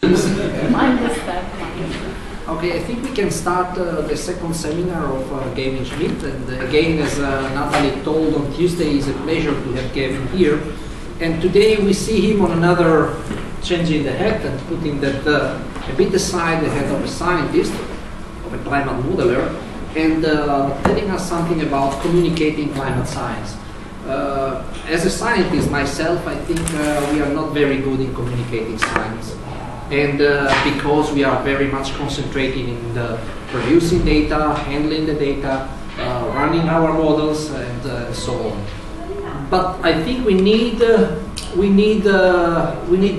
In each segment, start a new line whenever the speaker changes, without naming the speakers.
Okay, I think we can start the second seminar of Gavin Schmidt. And again, as Natalie told on Tuesday, it's a pleasure to have Gavin here. And today we see him on another changing the hat and putting that a bit aside the head of a scientist, of a climate modeler, and telling us something about communicating climate science. As a scientist myself, I think we are not very good in communicating science. And because we are very much concentrating in producing data, handling the data, running our models, and so on. But I think we need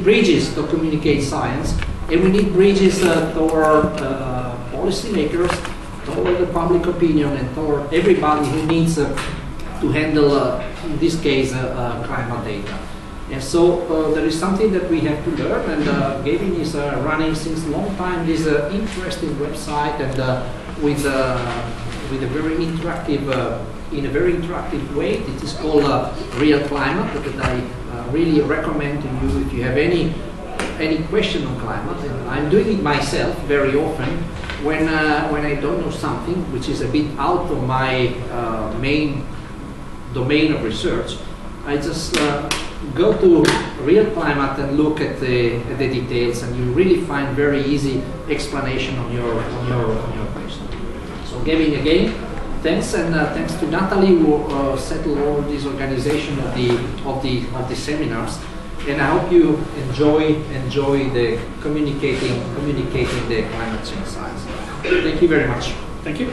bridges to communicate science, and we need bridges toward policymakers, toward the public opinion, and toward everybody who needs to handle, in this case, climate data. And so there is something that we have to learn, and Gavin is running since a long time this interesting website, and with a very interactive, in a very interactive way. It is called Real Climate, that I really recommend to you if you have any question on climate. And I'm doing it myself very often when I don't know something which is a bit out of my main domain of research. I just go to Real Climate and look at the details, and you really find very easy explanation on your question. So Gavin, again, thanks, and thanks to Natalie who settled all this organization of the seminars. And I hope you enjoy the communicating the climate change science. Thank you very much.
Thank you.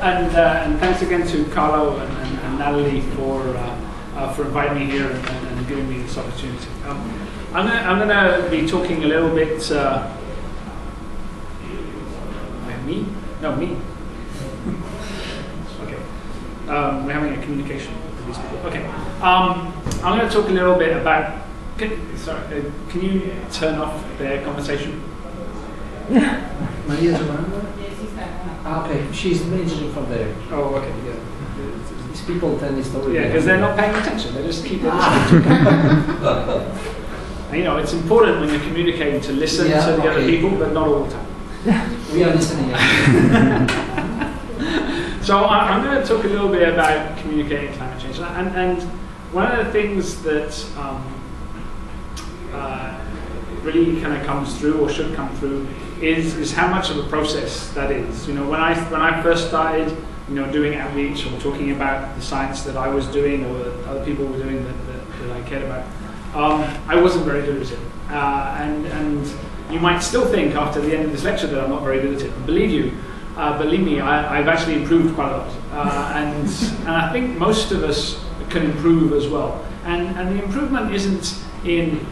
And thanks again to Carlo and Natalie for inviting me here and giving me this opportunity. I'm going to be talking a little bit. Me? No, me. Okay. We're having a communication with these people. Okay. I'm going to talk a little bit about. Can you turn off their conversation?
Maria Giovanna? Okay, she's managing from there.
Oh, okay. Yeah.
These people tell this story.
Yeah, because they're not paying attention. They just keep listening. And, you know, it's important when you're communicating to listen to the other people, but not all the time.
We are listening.
So I'm going to talk a little bit about communicating climate change. And one of the things that really kind of comes through, or should come through, is how much of a process that is. You know, when I first started, you know, doing outreach or talking about the science that I was doing or that other people were doing that I cared about, I wasn't very good at it. And you might still think after the end of this lecture that I'm not very good at it. Believe me, I've actually improved quite a lot. And I think most of us can improve as well. And the improvement isn't in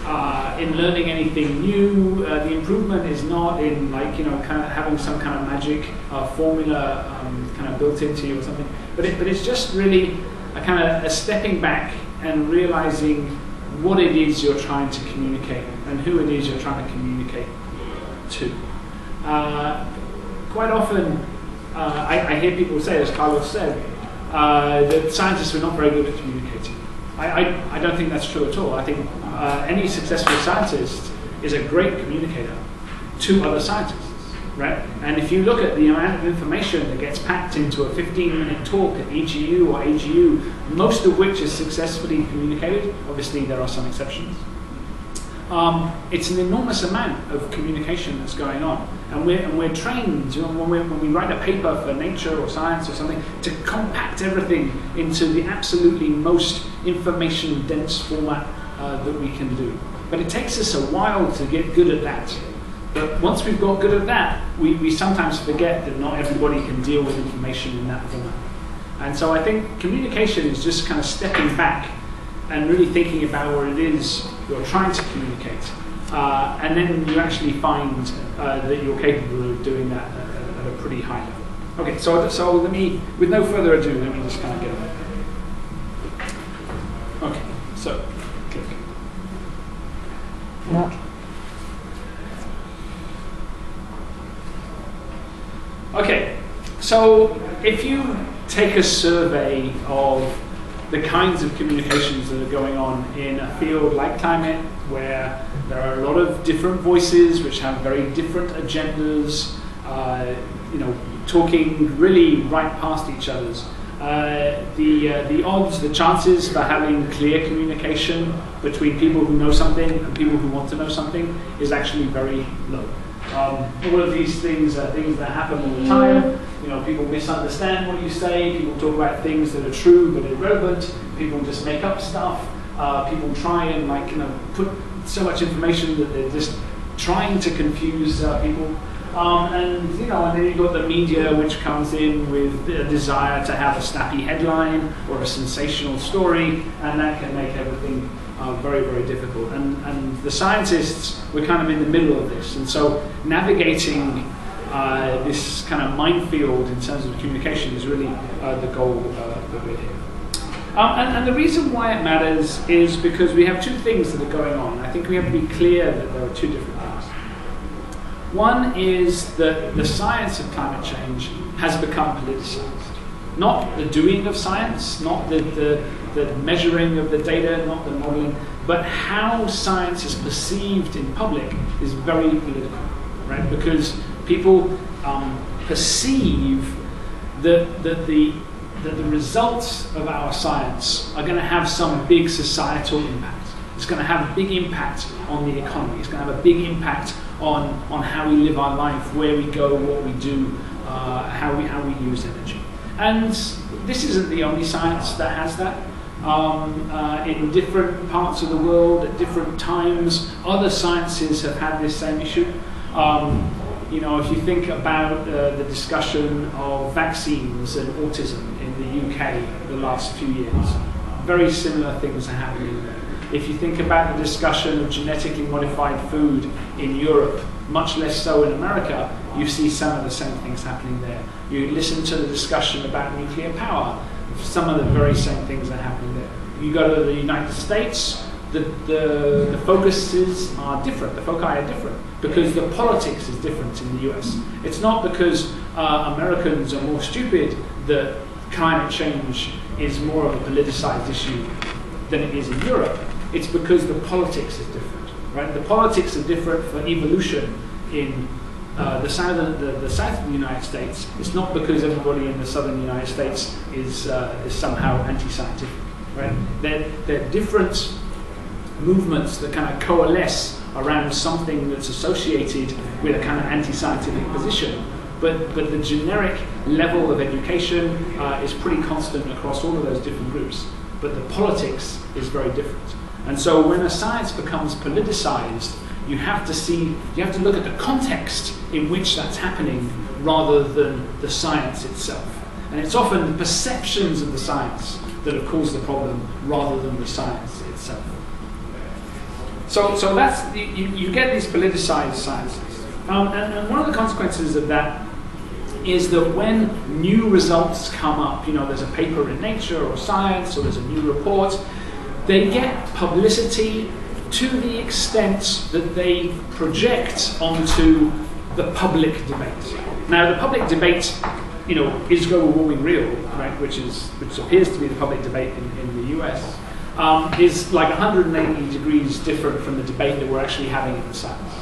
learning anything new. The improvement is not in, like, you know, kind of having some kind of magic formula kind of built into you or something. But it's just really a kind of a stepping back and realizing what it is you're trying to communicate and who it is you're trying to communicate to. Quite often, I hear people say, as Carlos said, that scientists are not very good at communicating. I don't think that's true at all. I think any successful scientist is a great communicator to other scientists, right? And if you look at the amount of information that gets packed into a 15-minute talk at EGU or AGU, most of which is successfully communicated, obviously there are some exceptions, it's an enormous amount of communication that's going on. And we're trained, you know, when we write a paper for Nature or Science or something, to compact everything into the absolutely most information-dense format that we can do. But it takes us a while to get good at that. But once we've got good at that, we sometimes forget that not everybody can deal with information in that format. And so I think communication is just kind of stepping back and really thinking about what it is you're trying to communicate. And then you actually find that you're capable of doing that at a pretty high level. Okay, so let me, with no further ado, let me just kind of get on. Okay, so click.
Yeah.
Okay, so if you take a survey of the kinds of communications that are going on in a field like climate, where there are a lot of different voices which have very different agendas, talking really right past each other's. The odds, the chances for having clear communication between people who know something and people who want to know something is actually very low. All of these things are things that happen all the time. People misunderstand what you say. People talk about things that are true but irrelevant. People just make up stuff. People try and put so much information that they're just trying to confuse people. And then you've got the media, which comes in with a desire to have a snappy headline or a sensational story, and that can make everything very, very difficult. And the scientists, we're kind of in the middle of this, and so navigating this kind of minefield in terms of communication is really the goal that we're here. And the reason why it matters is because we have two things that are going on. I think we have to be clear that there are two different things. One is that the science of climate change has become politicized. Not the doing of science, not the measuring of the data, not the modeling, but how science is perceived in public is very political, right? Because people perceive that the results of our science are going to have some big societal impact. It's going to have a big impact on the economy. It's going to have a big impact on how we live our life, where we go, what we do, how we use energy. And this isn't the only science that has that. In different parts of the world, at different times, other sciences have had this same issue. If you think about the discussion of vaccines and autism in the UK the last few years, very similar things are happening there. If you think about the discussion of genetically modified food in Europe, much less so in America, you see some of the same things happening there. You listen to the discussion about nuclear power, some of the very same things are happening there. You go to the United States, the focuses are different, the foci are different, because the politics is different in the US. It's not because Americans are more stupid that climate change is more of a politicized issue than it is in Europe. It's because the politics is different, right? The politics are different for evolution in the south of the United States. It's not because everybody in the southern United States is somehow anti-scientific, right? They're different movements that kind of coalesce around something that's associated with a kind of anti-scientific position. But the generic level of education is pretty constant across all of those different groups. But the politics is very different. And so when a science becomes politicized, you have to look at the context in which that's happening rather than the science itself. And it's often the perceptions of the science that have caused the problem rather than the science itself. So that's you get these politicized sciences. And one of the consequences of that is that when new results come up, there's a paper in Nature or Science or there's a new report, they get publicity to the extent that they project onto the public debate. Now, the public debate, is global warming real, right? Which appears to be the public debate in the US, is like 180 degrees different from the debate that we're actually having in the science,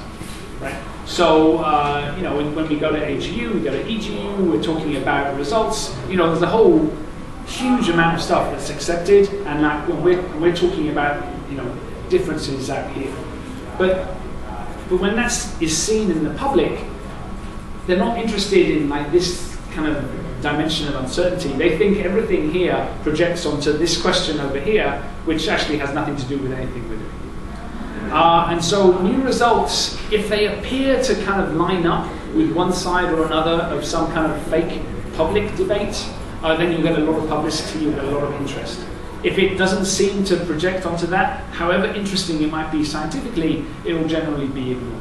right? So, when we go to AGU, we go to EGU, we're talking about results. There's a whole huge amount of stuff that's accepted, and like we're talking about, differences out here. But when that is seen in the public, they're not interested in like this kind of dimension of uncertainty. They think everything here projects onto this question over here, which actually has nothing to do with anything we're doing. And so new results, if they appear to kind of line up with one side or another of some kind of fake public debate, then you'll get a lot of publicity, you'll get a lot of interest. If it doesn't seem to project onto that, however interesting it might be scientifically, it will generally be ignored.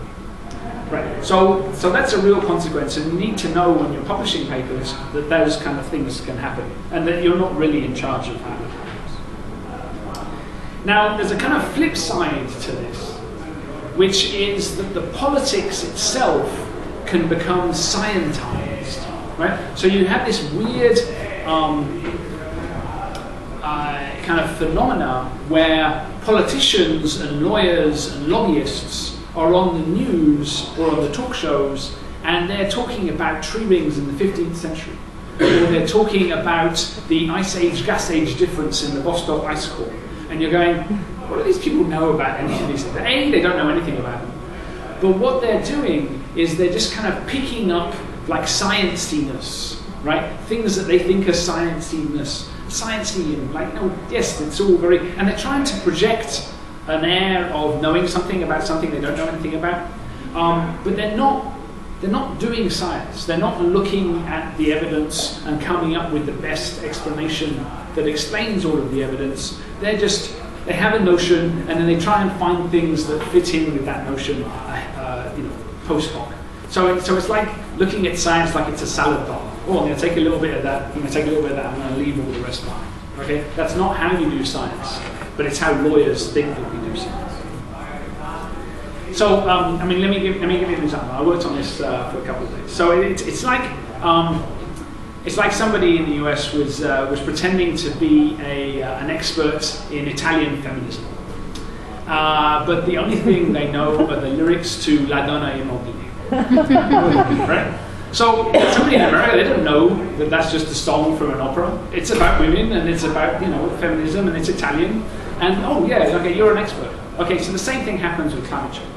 Right. So that's a real consequence, and you need to know when you're publishing papers that those kind of things can happen, and that you're not really in charge of how it happens. Now, there's a kind of flip side to this, which is that the politics itself can become scientized, right? So you have this weird kind of phenomena where politicians and lawyers and lobbyists are on the news or on the talk shows, and they're talking about tree rings in the 15th century, or they're talking about the ice age gas age difference in the Vostok ice core, and you're going, what do these people know about any of these things? A, they don't know anything about them, but what they're doing is they're just kind of picking up like science-iness, right? Things that they think are science-iness, sciencey, and like, no, yes, it's all very, and they're trying to project an air of knowing something about something they don't know anything about, but they're not doing science. They're not looking at the evidence and coming up with the best explanation that explains all of the evidence. They have a notion, and then they try and find things that fit in with that notion, post hoc. So it's like looking at science like it's a salad bar. Oh, I'm going to take a little bit of that, I'm going to take a little bit of that, I'm going to leave all the rest behind. Okay? That's not how you do science, but it's how lawyers think that we do science. So, let me give you an example. I worked on this for a couple of days. So it's like somebody in the US was pretending to be an expert in Italian feminism, but the only thing they know are the lyrics to La Donna Immobile. Right? So somebody in America, they don't know that that's just a song from an opera. It's about women, and it's about feminism, and it's Italian. And oh yeah, okay, you're an expert. Okay, so the same thing happens with climate change.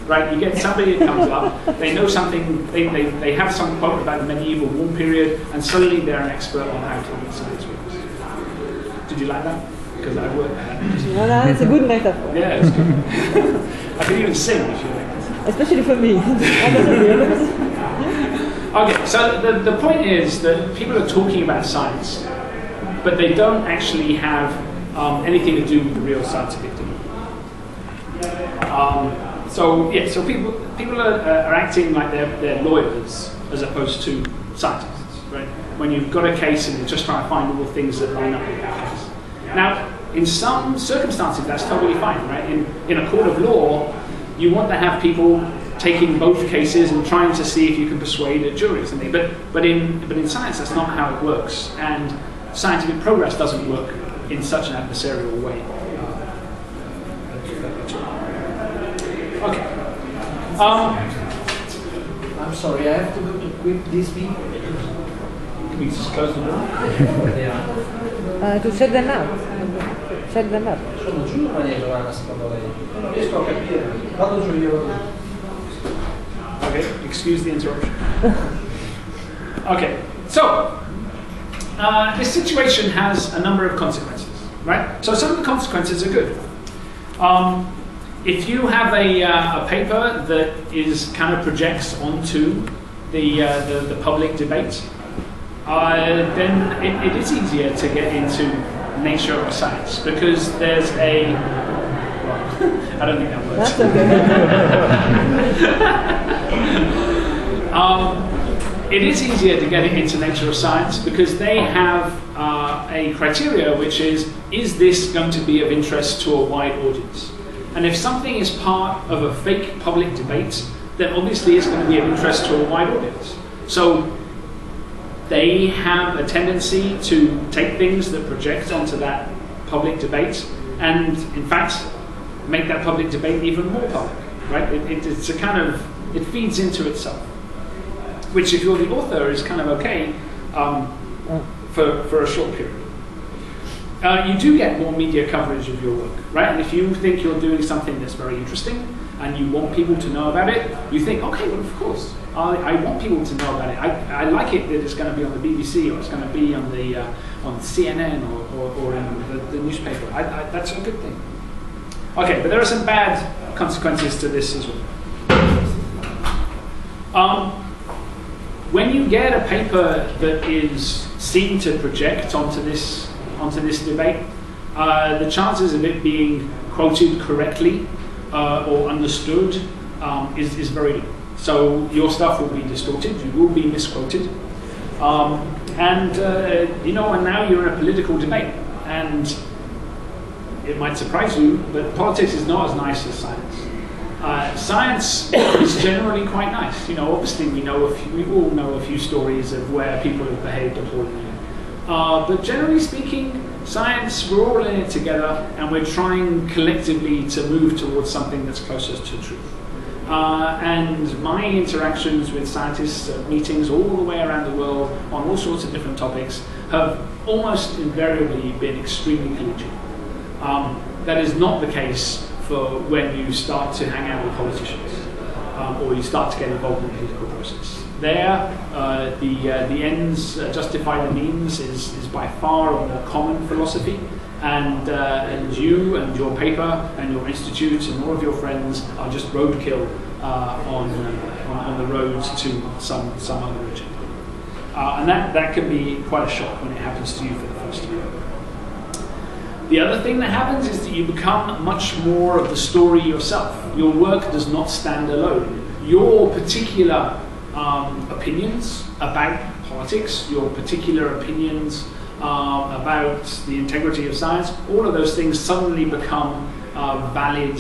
Right, you get somebody that comes up, they know something, they have some quote about the medieval warm period, and suddenly they're an expert on how to meet science works. Did you like that? Because I worked at that.
No, it's a good metaphor.
Yeah, it's good. I can even sing if you like.
Especially for me.
Okay, so the point is that people are talking about science, but they don't actually have anything to do with the real scientific debate. So people are acting like they're lawyers as opposed to scientists, right? When you've got a case and you're just trying to find all the things that line up with that case. Now, in some circumstances, that's totally fine, right? In a court of law, you want to have people taking both cases and trying to see if you can persuade a jury or something. But in science, that's not how it works, and scientific progress doesn't work in such an adversarial way. Okay.
I'm sorry, I have to go to equip these people.
Can we just close the door?
To shut them out. Shut them up.
Sono giovani, Giovanna, secondo lei. Non riesco a capire. Vado giù io.
Okay, excuse the interruption. Okay, so this situation has a number of consequences, right? So some of the consequences are good. If you have a paper that is kind of projects onto the public debate, then it is easier to get into nature or science because there's a. Well, I don't think that works.
That's okay.
It is easier to get into nature or science because they have a criteria which is this going to be of interest to a wide audience? And if something is part of a fake public debate, then obviously it's going to be of interest to a wide audience. So they have a tendency to take things that project onto that public debate and, in fact, make that public debate even more public, right? It's a kind of, it feeds into itself, which if you're the author is kind of okay for a short period. You do get more media coverage of your work, right? And if you think you're doing something that's very interesting and you want people to know about it, you think, okay, well, of course, I want people to know about it. I like it that it's going to be on the BBC or it's going to be on the on CNN or in the newspaper. That's a good thing. Okay, but there are some bad consequences to this as well. When you get a paper that is seen to project onto this debate, the chances of it being quoted correctly or understood is very low. So your stuff will be distorted, you will be misquoted, and now you're in a political debate, and it might surprise you, but politics is not as nice as science. Science is generally quite nice. Obviously we all know a few stories of where people have behaved appallingly. But generally speaking, Science, we're all in it together, and we're trying collectively to move towards something that's closest to truth. And my interactions with scientists at meetings all the way around the world on all sorts of different topics have almost invariably been extremely collegial. That is not the case for when you start to hang out with politicians or you start to get involved in the political process. There, the ends justify the means is by far a more common philosophy, and you and your paper and your institute and all of your friends are just roadkill on the road to some other agenda. And that can be quite a shock when it happens to you for the first time. The other thing that happens is that you become much more of the story yourself. Your work does not stand alone. Your particular opinions about politics, your particular opinions about the integrity of science, all of those things suddenly become valid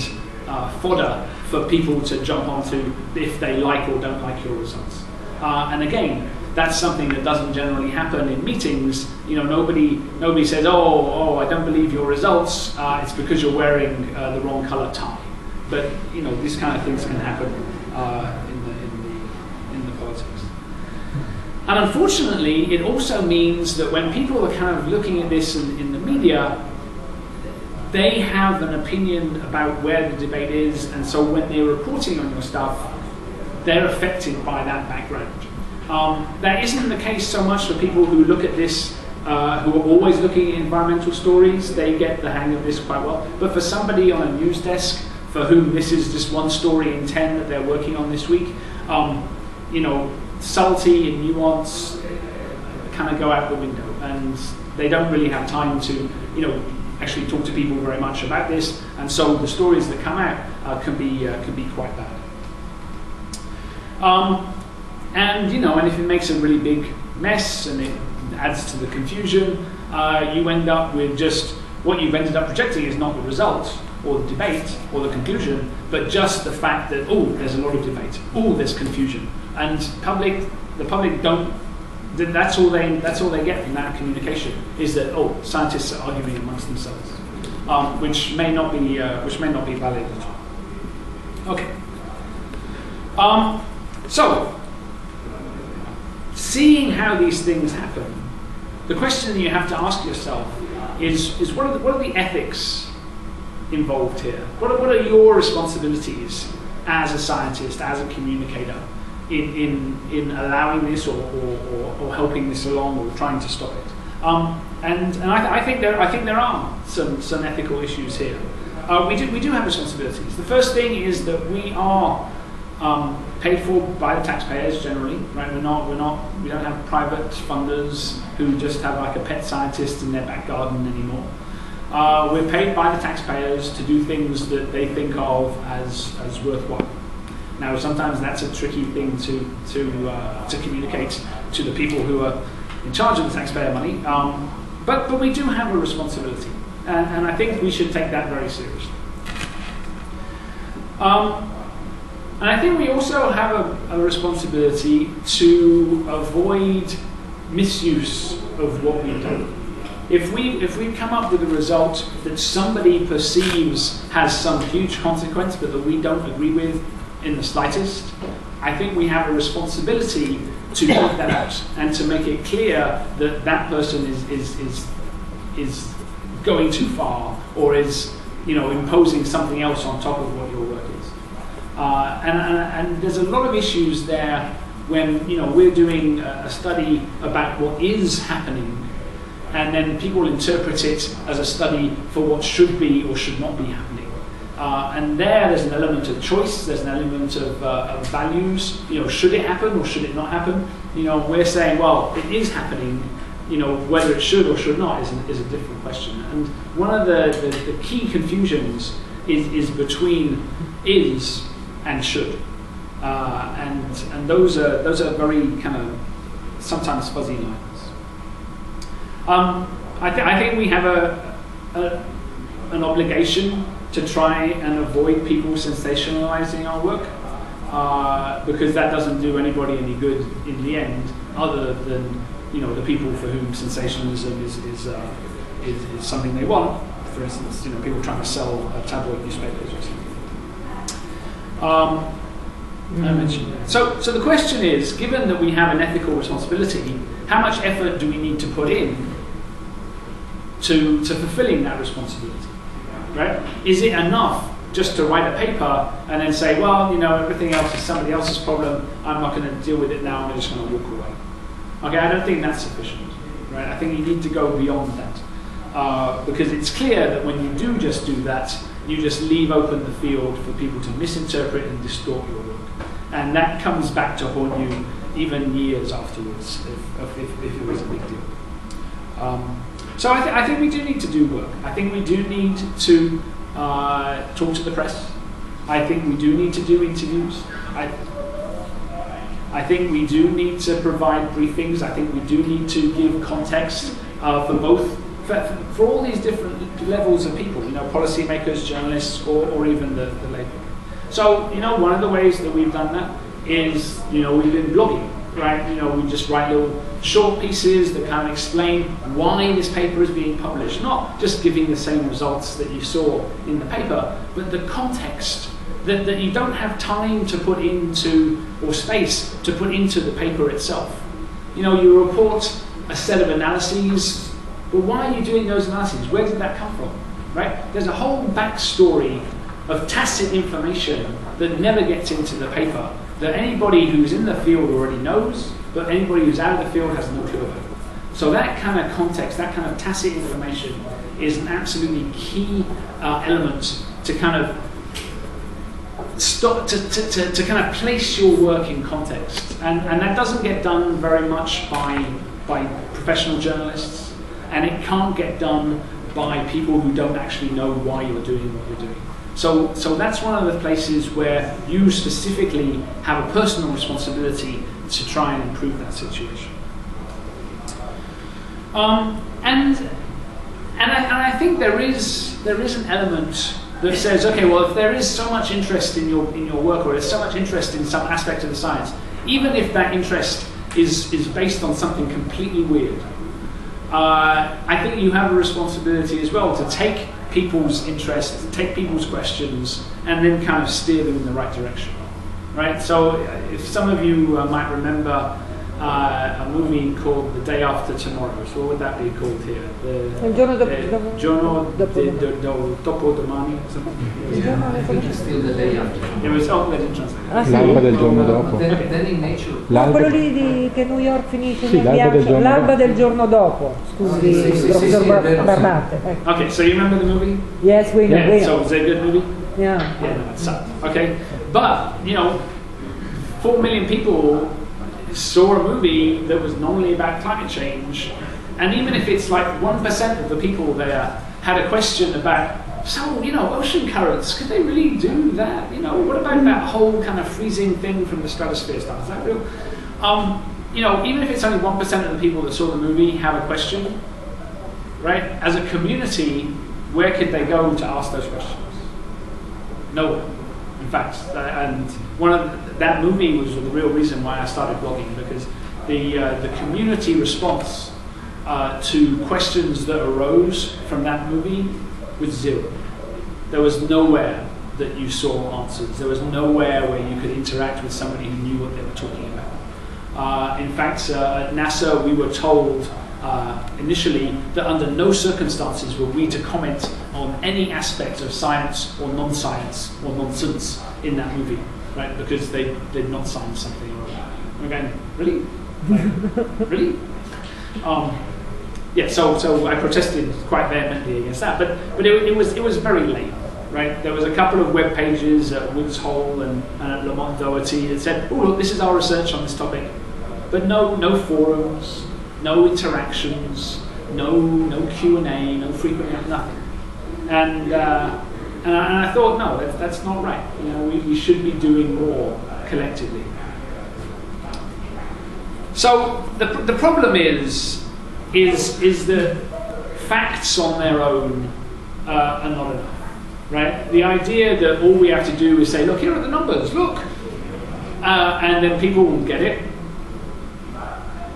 fodder for people to jump onto if they like or don't like your results. And again, that's something that doesn't generally happen in meetings. You know, nobody says, oh, I don't believe your results. It's because you're wearing the wrong color tie. But you know, these kind of things can happen in the politics. And unfortunately, it also means that when people are kind of looking at this in the media, they have an opinion about where the debate is, and so when they're reporting on your stuff, they're affected by that background. That isn't the case so much for people who look at this, who are always looking at environmental stories. They get the hang of this quite well. But for somebody on a news desk for whom this is just one story in 10 that they're working on this week, you know, subtlety and nuance kind of go out the window, and they don't really have time to, you know, actually talk to people very much about this, and so the stories that come out can be quite bad. And you know, and if it makes a really big mess and it adds to the confusion, you end up with just what you've ended up projecting is not the result or the debate or the conclusion, but just the fact that, oh, there's a lot of debate, oh, there's confusion, and the public don't. That's all they get from that communication is that, oh, scientists are arguing amongst themselves, which may not be valid at all. Okay. So, seeing how these things happen, the question that you have to ask yourself is what are the ethics involved here? What are your responsibilities as a scientist, as a communicator, in allowing this or helping this along or trying to stop it? And I think there are some ethical issues here. We do have responsibilities. The first thing is that we are paid for by the taxpayers generally, right? We don't have private funders who just have like a pet scientist in their back garden anymore. We're paid by the taxpayers to do things that they think of as worthwhile. Now, sometimes that's a tricky thing to communicate to the people who are in charge of the taxpayer money, but we do have a responsibility, and I think we should take that very seriously. And I think we also have a responsibility to avoid misuse of what we've done. If we come up with a result that somebody perceives has some huge consequence but that we don't agree with in the slightest, I think we have a responsibility to point that out and to make it clear that that person is going too far or is, you know, imposing something else on top of what your work is. And there's a lot of issues there when, you know, we're doing a study about what is happening, and then people interpret it as a study for what should be or should not be happening. And there's an element of choice, there's an element of values. You know, should it happen or should it not happen? You know, we're saying, well, it is happening. You know, whether it should or should not is a different question. And one of the key confusions is between is and should, and those are very kind of sometimes fuzzy lines. I think we have an obligation to try and avoid people sensationalizing our work, because that doesn't do anybody any good in the end, other than, you know, the people for whom sensationalism is something they want. For instance, people trying to sell tabloid newspapers or something. I mentioned that. So the question is, given that we have an ethical responsibility, how much effort do we need to put in to fulfilling that responsibility? Right? Is it enough just to write a paper and then say, well, everything else is somebody else's problem, I'm not going to deal with it now, I'm just going to walk away? Okay, I don't think that's sufficient. Right? I think you need to go beyond that. Because it's clear that when you do just do that, you just leave open the field for people to misinterpret and distort your work. And that comes back to haunt you even years afterwards, if it was a big deal. So I think we do need to do work. I think we do need to talk to the press. I think we do need to do interviews. I think we do need to provide briefings. I think we do need to give context for all these different levels of people, policymakers, journalists, or even the lay public. So, one of the ways that we've done that is, we've been blogging, right? We just write little short pieces that kind of explain why this paper is being published, not just giving the same results that you saw in the paper, but the context that you don't have time to put into, or space to put into the paper itself. You report a set of analyses, but why are you doing those analyses? Where did that come from, right? There's a whole backstory of tacit information that never gets into the paper, that anybody who's in the field already knows, but anybody who's out of the field has no clue about. So that kind of context, that kind of tacit information is an absolutely key element to kind of to kind of place your work in context. And that doesn't get done very much by professional journalists, and it can't get done by people who don't actually know why you're doing what you're doing. So that's one of the places where you specifically have a personal responsibility to try and improve that situation. And I think there is an element that says, okay, well, if there is so much interest in your work, or there's so much interest in some aspect of the science, even if that interest is based on something completely weird, I think you have a responsibility as well to take people's interest, take people's questions, and then kind of steer them in the right direction, right? So if some of you might remember a movie called The Day After Tomorrow, so what would that be called here?
Il giorno dopo.
Giorno dopodomani, something?
I think it's still The Day After.
It was, they didn't translate.
Ah, sì?
L'alba del giorno dopo.
Then in nature.
No, quello lì che New York finisce
Sì,
nel
l'alba del
ghiaccio,
giorno
l'alba
dopo.
del giorno dopo. Scusi,
Sì,
professor
vero,
Barbante. Ecco.
Okay, so you remember the movie?
Yes, we know.
Yeah,
we
so
know.
was it a good movie?
Yeah.
Yeah, no, it sucked. Okay, but 4 million people saw a movie that was normally about climate change, and even if it's like 1% of the people there had a question about, so ocean currents, could they really do that? What about that whole kind of freezing thing from the stratosphere stuff? Is that real? Even if it's only 1% of the people that saw the movie have a question, right? As a community, where could they go to ask those questions? Nowhere. In fact, and that movie was the real reason why I started blogging, because the community response to questions that arose from that movie was zero. There was nowhere that you saw answers. There was nowhere where you could interact with somebody who knew what they were talking about. In fact, at NASA, we were told initially that under no circumstances were we to comment on any aspect of science or non-science or nonsense in that movie, right? Because they did not sign something. We're going, really? Really? Yeah. So I protested quite vehemently against that, but it was very late, right? There was a couple of web pages at Woods Hole and at Lamont Doherty that said, "Oh, look, this is our research on this topic," but no forums, no interactions, no Q&A, no frequent, nothing. And I thought, no, that's not right. We should be doing more collectively. So the problem is that facts on their own are not enough, right? The idea that all we have to do is say, look, here are the numbers, look, and then people will get it,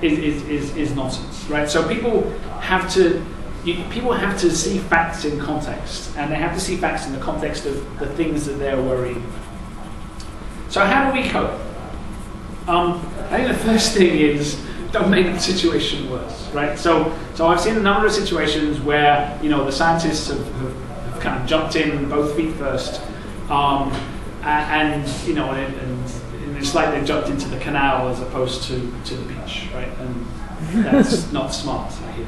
is nonsense, right? So people have to people have to see facts in context, and they have to see facts in the context of the things that they're worrying about. So how do we cope? I think the first thing is don't make the situation worse, right? So I've seen a number of situations where the scientists have kind of jumped in both feet first, and it's like they jumped into the canal as opposed to the beach, right? And that's not smart, I hear.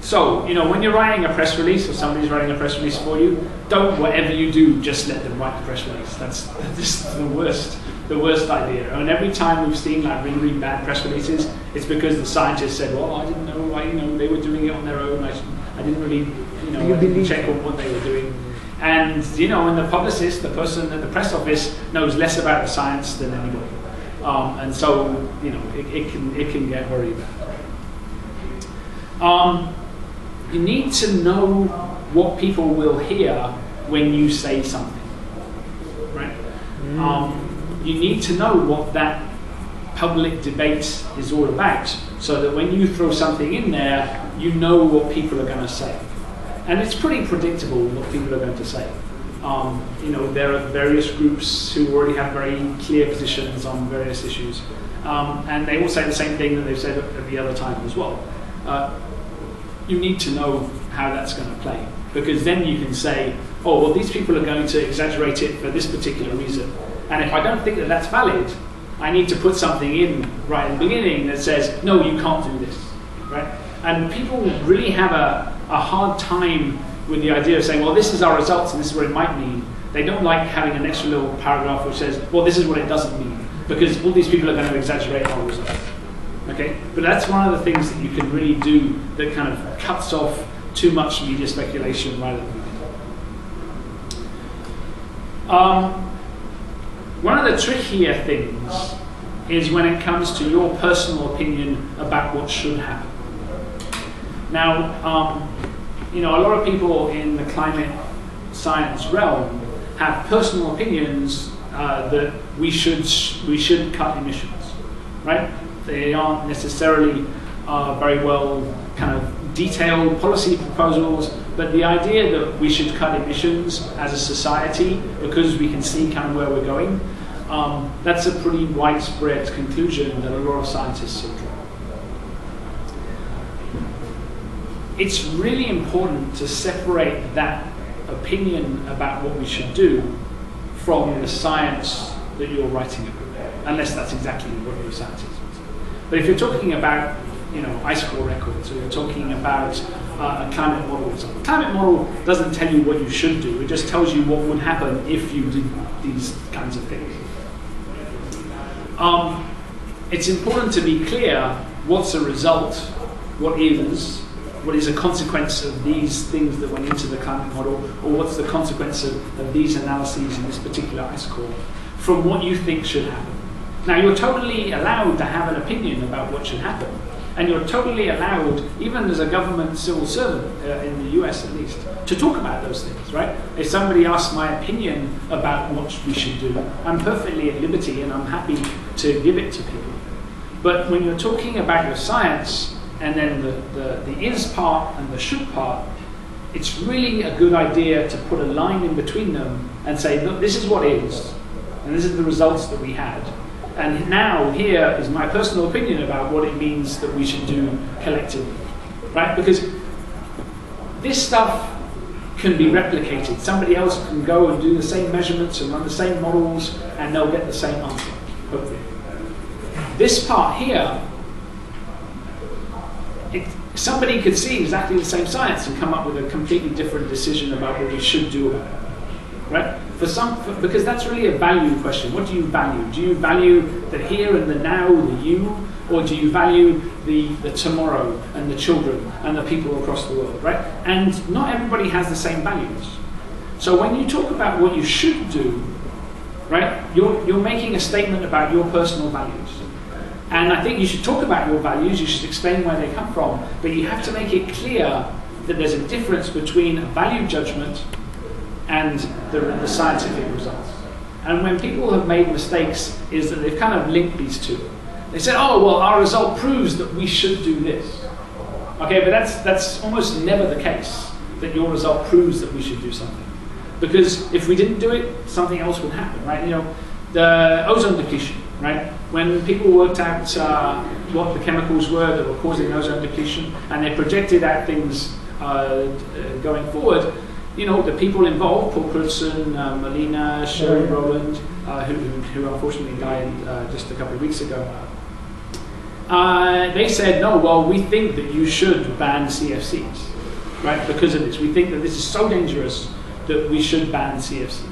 So, when you're writing a press release or somebody's writing a press release for you, don't, whatever you do, just let them write the press release. That's just the worst idea. And every time we've seen like really, really bad press releases, it's because the scientists said, well, I didn't know, they were doing it on their own. I didn't really, I didn't check on what they were doing. And, and the publicist, the person at the press office knows less about the science than anybody. And so, it can get very bad. You need to know what people will hear when you say something, right? You need to know what that public debate is all about, so that when you throw something in there, you know what people are going to say. And it's pretty predictable what people are going to say. There are various groups who already have very clear positions on various issues, and they all say the same thing that they've said at the other time as well. You need to know how that's going to play, because then you can say, oh, well, these people are going to exaggerate it for this particular reason. And if I don't think that that's valid, I need to put something in right at the beginning that says, no, you can't do this, right? And people really have a hard time with the idea of saying, well, this is our results and this is what it might mean. They don't like having an extra little paragraph which says, well, this is what it doesn't mean, because all these people are going to exaggerate our results. Okay, but that's one of the things that you can really do that kind of cuts off too much media speculation right at the beginning. One of the trickier things is when it comes to your personal opinion about what should happen. Now, a lot of people in the climate science realm have personal opinions that we should cut emissions, right? They aren't necessarily very well kind of detailed policy proposals, but the idea that we should cut emissions as a society because we can see kind of where we're going, that's a pretty widespread conclusion that a lot of scientists have drawn. It's really important to separate that opinion about what we should do from the science that you're writing about, unless that's exactly what your science is. But if you're talking about, ice core records, or you're talking about a climate model, a climate model doesn't tell you what you should do. It just tells you what would happen if you did these kinds of things. It's important to be clear what's a result, what is a consequence of these things that went into the climate model, or what's the consequence of these analyses in this particular ice core, from what you think should happen. Now, you're totally allowed to have an opinion about what should happen, and you're totally allowed, even as a government civil servant, in the US at least, to talk about those things, right? If somebody asks my opinion about what we should do, I'm perfectly at liberty and I'm happy to give it to people. But when you're talking about your science, and then the is part and the should part, it's really a good idea to put a line in between them and say, look, this is what is, and this is the results that we had. And now here is my personal opinion about what it means that we should do collectively, right? Because this stuff can be replicated. Somebody else can go and do the same measurements and run the same models, and they'll get the same answer, hopefully. This part here, somebody could see exactly the same science and come up with a completely different decision about what we should do about it, right? Because that's really a value question. What do you value? Do you value the here and the now, the you, or do you value the tomorrow and the children and the people across the world, right? And not everybody has the same values. So when you talk about what you should do, right, you're making a statement about your personal values. And I think you should talk about your values, you should explain where they come from, but you have to make it clear that there's a difference between a value judgment and the scientific results. And when people have made mistakes is that they've kind of linked these two. They said, oh, well, our result proves that we should do this. Okay, but that's almost never the case, that your result proves that we should do something. Because if we didn't do it, something else would happen, right? You know, the ozone depletion, right? When people worked out what the chemicals were that were causing ozone depletion, and they projected out things going forward, you know, the people involved, Paul Crutzen, Melina, Sherry Rowland, who unfortunately died just a couple of weeks ago, they said, no, well, we think that you should ban CFCs, right, because of this. We think that this is so dangerous that we should ban CFCs.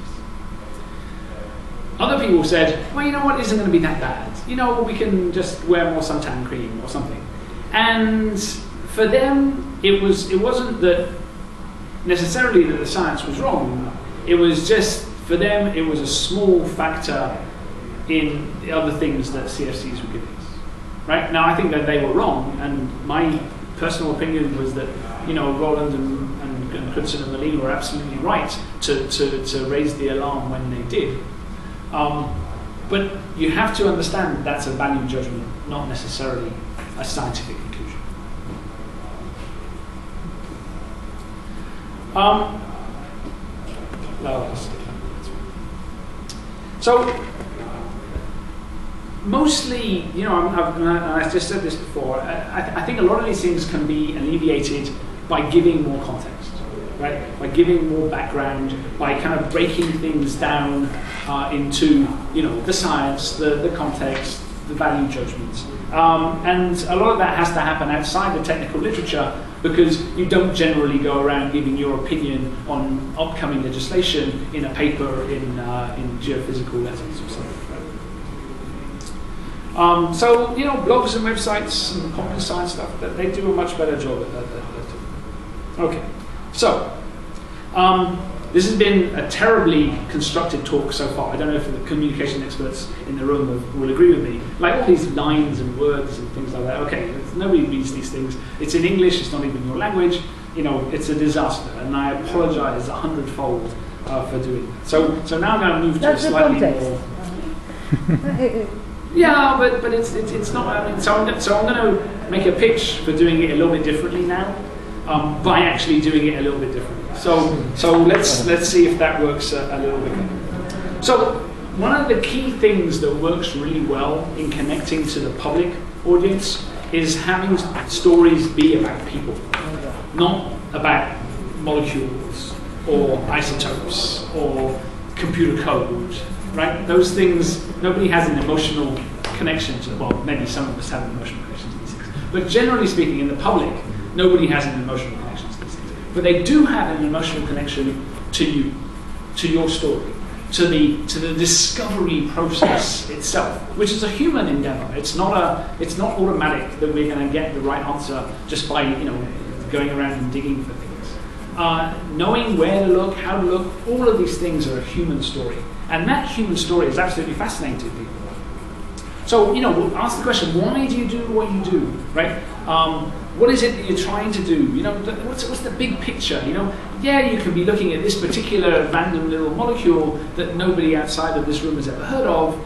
Other people said, well, you know what, it isn't going to be that bad. You know, we can just wear more suntan cream or something. And for them, it wasn't that necessarily that the science was wrong. It was just, for them, it was a small factor in the other things that CFCs were giving us. Right? Now, I think that they were wrong, and my personal opinion was that, you know, Roland and Crutzen and Melina were absolutely right to raise the alarm when they did. But you have to understand that that's a value judgment, not necessarily a scientific conclusion. So, mostly, you know, I just said this before, I think a lot of these things can be alleviated by giving more context, right? By giving more background, by kind of breaking things down into, you know, the science, the context, the value judgments. And a lot of that has to happen outside the technical literature, because you don't generally go around giving your opinion on upcoming legislation in a paper in geophysical letters or something. So, you know, blogs and websites and popular science stuff, they do a much better job at that. Okay, so this has been a terribly constructed talk so far. I don't know if the communication experts in the room will agree with me. Like all these lines and words and things like that. Okay, nobody reads these things. It's in English, it's not even your language. You know, it's a disaster, and I apologize 100-fold for doing that. So now I'm going to move to a slightly more... Yeah, but it's not. I mean, so I'm going to make a pitch for doing it a little bit differently now, by actually doing it a little bit differently. So let's see if that works a little bit better. So one of the key things that works really well in connecting to the public audience is having stories be about people, not about molecules or isotopes or computer code. Right? Those things, nobody has an emotional connection to, well, maybe some of us have an emotional connection to these things. But generally speaking, in the public, nobody has an emotional connection to these things. But they do have an emotional connection to you, to your story, to the discovery process itself, which is a human endeavor. It's not automatic that we're going to get the right answer just by, you know, going around and digging for things. Knowing where to look, how to look, all of these things are a human story. And that human story is absolutely fascinating to people. So, you know, we'll ask the question, why do you do what you do, right? What is it that you're trying to do? You know, what's the big picture? You know, yeah, you can be looking at this particular random little molecule that nobody outside of this room has ever heard of,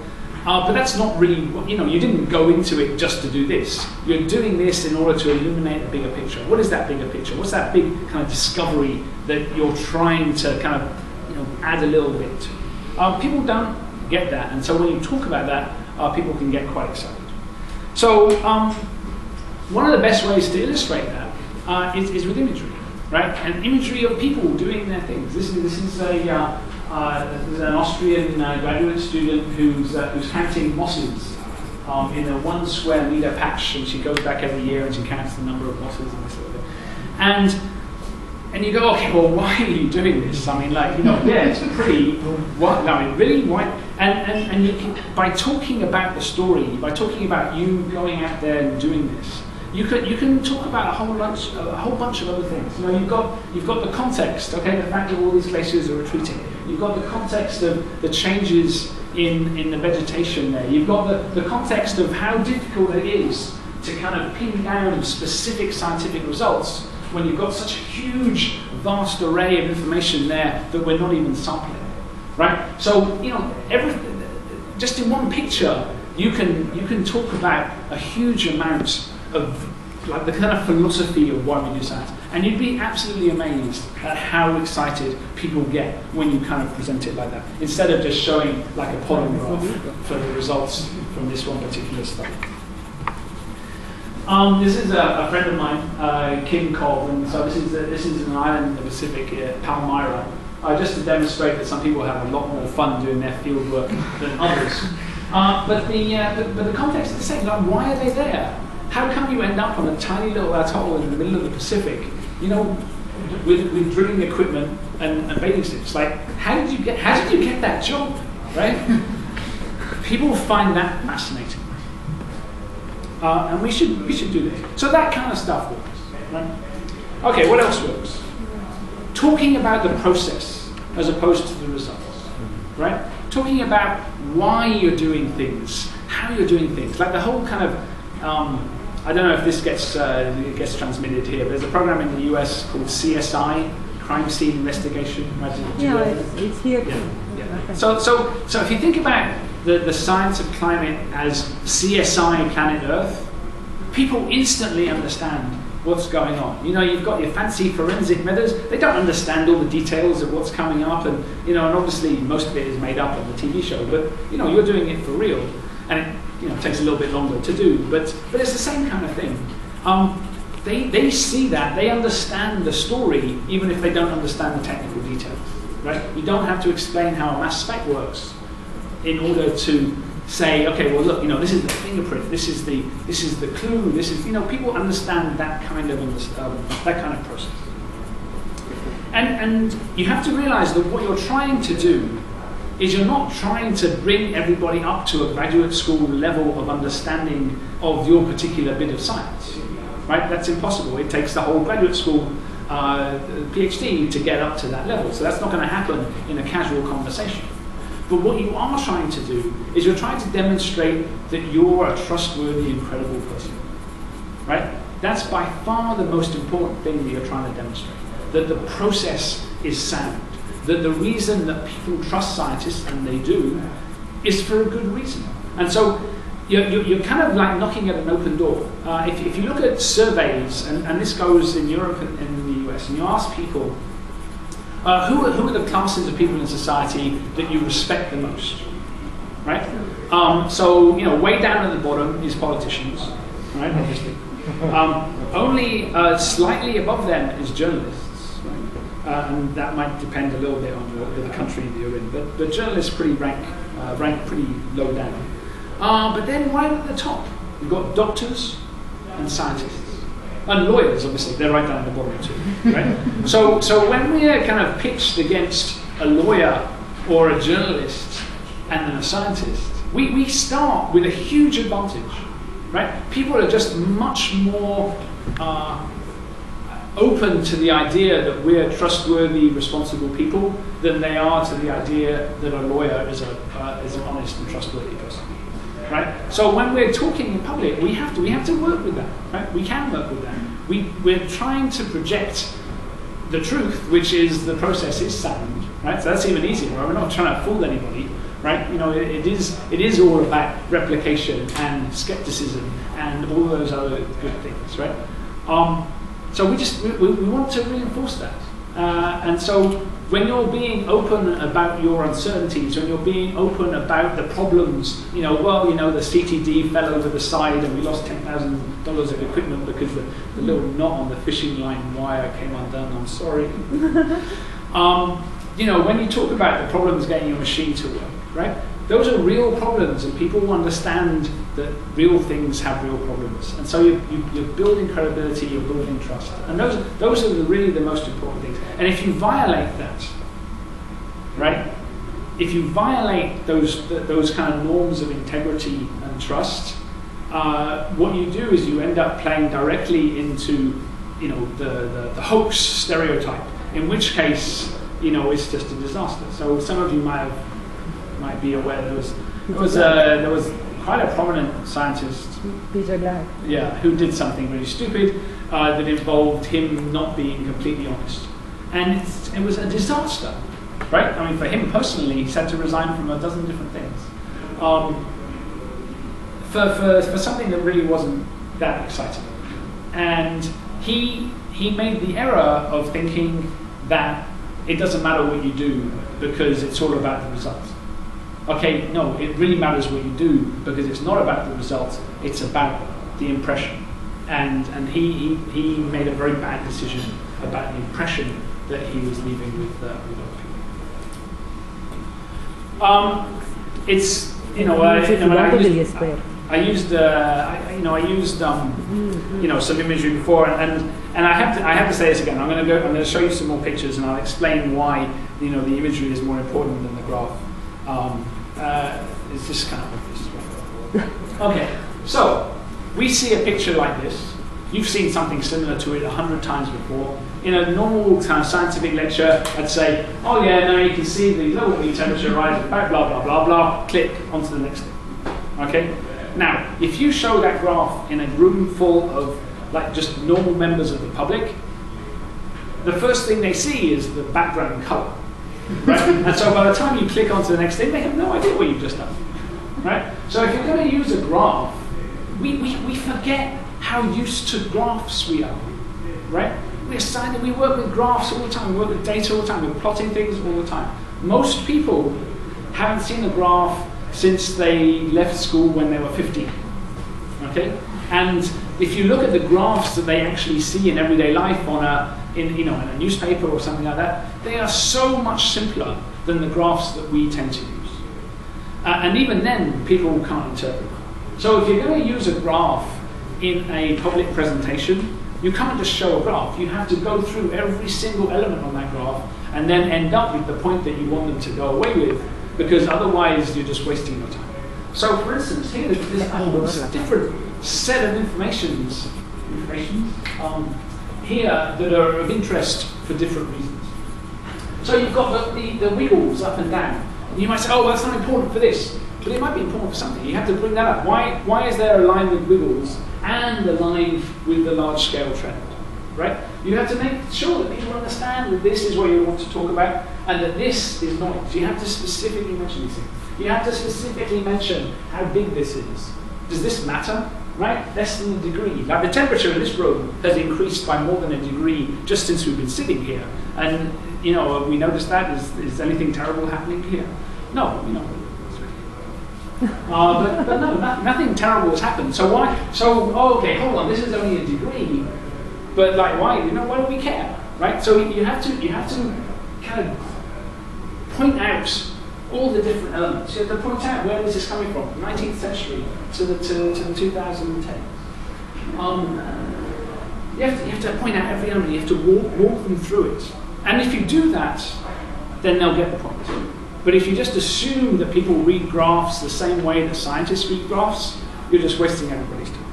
but that's not really, you know, you didn't go into it just to do this. You're doing this in order to illuminate the bigger picture. What is that bigger picture? What's that big kind of discovery that you're trying to kind of, you know, add a little bit to? People don't get that, and so when you talk about that, people can get quite excited. So one of the best ways to illustrate that is with imagery, right? And imagery of people doing their things. This is an Austrian graduate student who's counting mosses in a 1 square meter patch, and she goes back every year and she counts the number of mosses and this sort of thing. And you go, okay, well, why are you doing this? I mean, like, you know, yeah, it's pretty, what, I mean, really, why? And you can, by talking about the story, by talking about you going out there and doing this, you can talk about a whole bunch of other things. You know, you've got the context, okay, the fact that all these glaciers are retreating. You've got the context of the changes in the vegetation there. You've got the context of how difficult it is to kind of pin down specific scientific results when you've got such a huge, vast array of information there that we're not even sampling, right? So, you know, just in one picture, you can talk about a huge amount of like the kind of philosophy of why we do science. And you'd be absolutely amazed at how excited people get when you kind of present it like that, instead of just showing like a pollen graph for the results from this one particular study. This is a friend of mine, Kim Cobb, and so this is an island in the Pacific, Palmyra, just to demonstrate that some people have a lot more fun doing their field work than others. But the context is the same. Like, why are they there? How come you end up on a tiny little atoll in the middle of the Pacific, you know, with drilling equipment and bathing suits? Like, how did you get that job, right? People find that fascinating, and we should do this. So that kind of stuff works, right? Okay, what else works? Talking about the process as opposed to the results, right? Talking about why you're doing things, how you're doing things, like the whole kind of. I don't know if this gets transmitted here, but there's a program in the US called CSI, Crime Scene Investigation.
Yeah, it's here too.
Yeah.
Okay.
So if you think about the science of climate as CSI Planet Earth, people instantly understand what's going on. You know, you've got your fancy forensic methods. They don't understand all the details of what's coming up, and you know, and obviously most of it is made up on the TV show. But you know, you're doing it for real, and it, you know, takes a little bit longer to do, but it's the same kind of thing. They see that, they understand the story, even if they don't understand the technical details, right? You don't have to explain how a mass spec works in order to say, okay, well look, you know, this is the fingerprint, this is the clue, this is, you know, people understand that kind of process. And you have to realize that what you're trying to do is you're not trying to bring everybody up to a graduate school level of understanding of your particular bit of science, right? That's impossible. It takes the whole graduate school PhD to get up to that level. So that's not going to happen in a casual conversation. But what you are trying to do is you're trying to demonstrate that you're a trustworthy and credible person, right? That's by far the most important thing that you're trying to demonstrate, that the process is sound. That the reason that people trust scientists, and they do, is for a good reason. And so you're kind of like knocking at an open door. If you look at surveys, and this goes in Europe and in the US, and you ask people, who are the classes of people in society that you respect the most, right? So, you know, way down at the bottom is politicians, right, obviously. Only slightly above them is journalists. And that might depend a little bit on the country that you're in, but journalists rank pretty low down. But then right at the top, you've got doctors and scientists. And lawyers, obviously, they're right down at the bottom too, right? So when we're kind of pitched against a lawyer or a journalist and then a scientist, we start with a huge advantage, right? People are just much more open to the idea that we're trustworthy, responsible people than they are to the idea that a lawyer is an honest and trustworthy person, right? So when we're talking in public, we have to work with that, right? We can work with that. We're trying to project the truth, which is the process is sound, right? So that's even easier, right? We're not trying to fool anybody, right? You know, it is all about replication and skepticism and all those other good things, right? So we want to reinforce that. And so when you're being open about your uncertainties, when you're being open about the problems, you know, well, you know, the CTD fell over the side and we lost $10,000 of equipment because the little knot on the fishing line wire came undone, I'm sorry. You know, when you talk about the problems getting your machine to work, right? Those are real problems, and people understand that real things have real problems. And so you're building credibility, you're building trust. And those are really the most important things. And if you violate that, right? If you violate those kind of norms of integrity and trust, what you do is you end up playing directly into, you know, the hoax stereotype, in which case, you know, it's just a disaster. So some of you might be aware there was quite a prominent scientist, who did something really stupid that involved him not being completely honest, and it was a disaster, right? I mean, for him personally, he's had to resign from a dozen different things for something that really wasn't that exciting. And he made the error of thinking that it doesn't matter what you do because it's all about the results. Okay, no, it really matters what you do because it's not about the results, it's about the impression. And he made a very bad decision about the impression that he was leaving with other people. It's, you know, I used some imagery before, and I have to say this again. I'm going to show you some more pictures, and I'll explain why the imagery is more important than the graph. It's just kind of obvious. Okay, so we see a picture like this. You've seen something similar to it 100 times before. In a normal kind of scientific lecture, I'd say, oh yeah, now you can see the global temperature rising, blah, blah, blah, blah, blah, click onto the next thing. Okay? Now, if you show that graph in a room full of like just normal members of the public, the first thing they see is the background color. Right? And so by the time you click onto the next thing, they have no idea what you've just done. Right? So if you're going to use a graph, we forget how used to graphs we are. Right? We work with graphs all the time, we work with data all the time, we're plotting things all the time. Most people haven't seen a graph since they left school when they were 15. Okay? And if you look at the graphs that they actually see in everyday life in a newspaper or something like that, they are so much simpler than the graphs that we tend to use. And even then, people can't interpret them. So if you're going to use a graph in a public presentation, you can't just show a graph. You have to go through every single element on that graph and then end up with the point that you want them to go away with, because otherwise you're just wasting your time. So for instance, here there's a whole different set of information here that are of interest for different reasons. So you've got the wiggles up and down. And you might say, oh, well, that's not important for this. But it might be important for something. You have to bring that up. Why is there a line with wiggles and a line with the large-scale trend? Right? You have to make sure that people understand that this is what you want to talk about and that this is noise. You have to specifically mention these things. You have to specifically mention how big this is. Does this matter? Right? Less than a degree. Like the temperature in this room has increased by more than a degree just since we've been sitting here. And we noticed that. Is anything terrible happening here? No, but no, nothing terrible has happened. So why? So okay, hold on. This is only a degree, but like why? Why do we care, right? So you have to kind of point out all the different elements. You have to point out where this is coming from, 19th century to the 2010s. You have to point out every element. You have to walk them through it. And if you do that, then they'll get the point. But if you just assume that people read graphs the same way that scientists read graphs, you're just wasting everybody's time.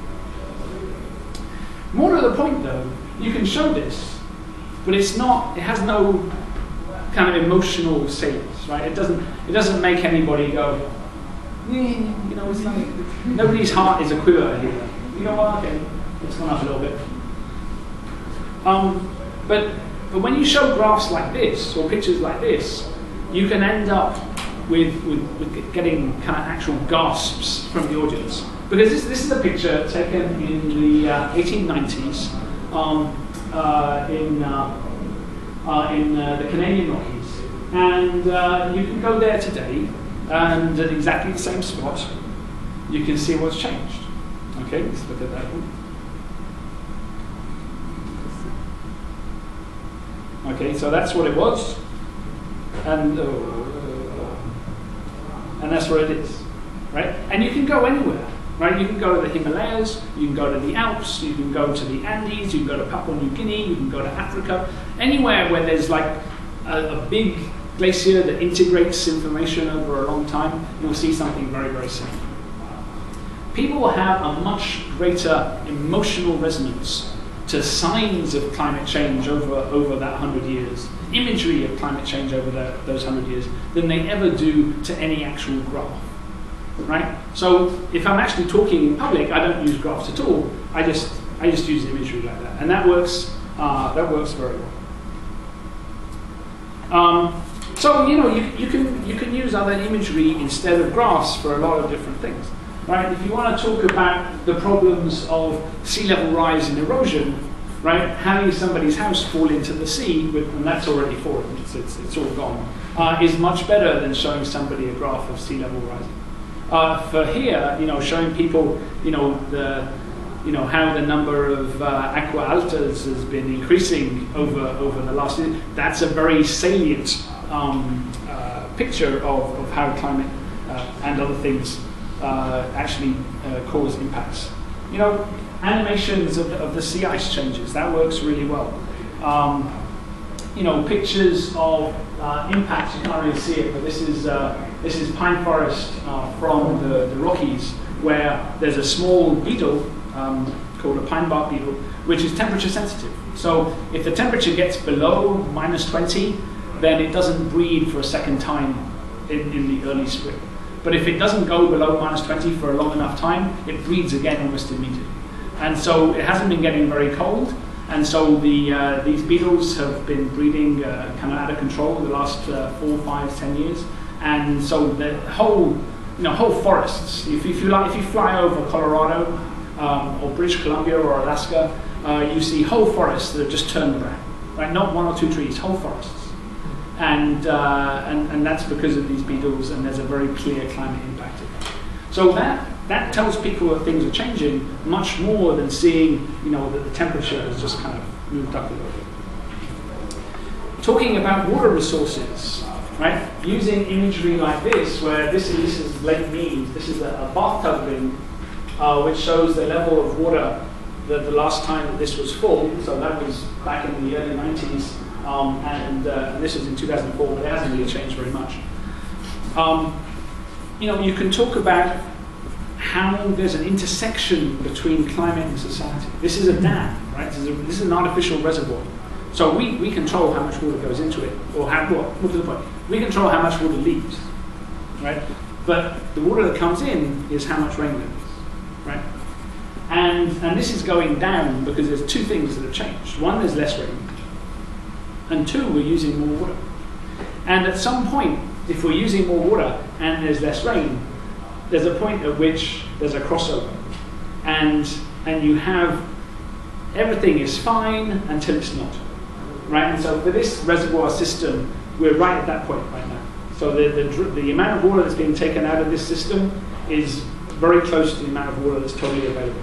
More to the point though, you can show this, but it has no kind of emotional salience, right? It doesn't make anybody go, it's like, nobody's heart is a quiver here. Okay, it's gone up a little bit. But when you show graphs like this, or pictures like this, you can end up with getting kind of actual gasps from the audience. Because this is a picture taken in the 1890s in the Canadian Rockies. And you can go there today, and at exactly the same spot, you can see what's changed. Okay, let's look at that one. Okay, so that's what it was. And that's where it is, right? And you can go anywhere, right? You can go to the Himalayas, you can go to the Alps, you can go to the Andes, you can go to Papua New Guinea, you can go to Africa, anywhere where there's like a big glacier that integrates information over a long time, you'll see something very, very similar. People will have a much greater emotional resonance to signs of climate change over that 100 years, imagery of climate change over those 100 years, than they ever do to any actual graph, right? So if I'm actually talking in public, I don't use graphs at all. I just use imagery like that, and that works very well. So you can use other imagery instead of graphs for a lot of different things. right? If you want to talk about the problems of sea level rise and erosion, right? Having somebody's house fall into the sea, and that's already fallen, it's all gone, is much better than showing somebody a graph of sea level rising. For here, showing people, how the number of aqua altas has been increasing over the last year, that's a very salient picture of how climate and other things actually cause impacts. Animations of the sea ice changes, that works really well. Pictures of impacts, you can't really see it, but this is pine forest from the Rockies, where there's a small beetle called a pine bark beetle, which is temperature sensitive. So if the temperature gets below -20, then it doesn't breed for a second time in the early spring. But if it doesn't go below -20 for a long enough time, it breeds again almost immediately. And so it hasn't been getting very cold, and so these beetles have been breeding kind of out of control in the last 4, 5, 10 years. And so the whole forests, if you fly over Colorado or British Columbia or Alaska, you see whole forests that have just turned around, right? Not 1 or 2 trees, whole forests. And that's because of these beetles, and there's a very clear climate impact of that. So that tells people that things are changing much more than seeing, that the temperature has just kind of moved up a little bit. Talking about water resources, right? Using imagery like this, where this is Lake Mead, this is a bathtub ring, which shows the level of water the last time that this was full. So that was back in the early 90s. And this was in 2004, but it hasn't really changed very much. You can talk about how there's an intersection between climate and society. This is a dam, right? This is an artificial reservoir. So we control how much water goes into it, or what's the point? We control how much water leaves, right? But the water that comes in is how much rain there is, right? And this is going down because there's 2 things that have changed. One, there's less rain. And 2, we're using more water. And at some point, if we're using more water and there's less rain, there's a point at which there's a crossover. And you have, everything is fine until it's not, right? And so for this reservoir system, we're right at that point right now. So the amount of water that's being taken out of this system is very close to the amount of water that's totally available.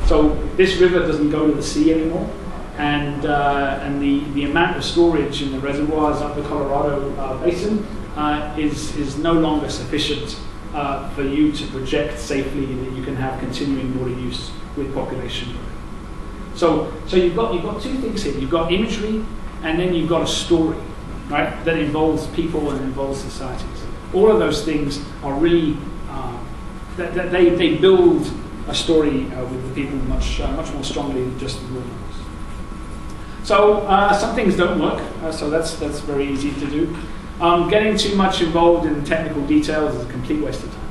So this river doesn't go to the sea anymore. And the amount of storage in the reservoirs up the Colorado basin is no longer sufficient for you to project safely that you can have continuing water use with population growth. So you've got 2 things here. You've got imagery, and then you've got a story, right, that involves people and involves societies. All of those things are really they build a story with the people much more strongly than just the raw numbers. So some things don't work, so that's very easy to do. Getting too much involved in technical details is a complete waste of time.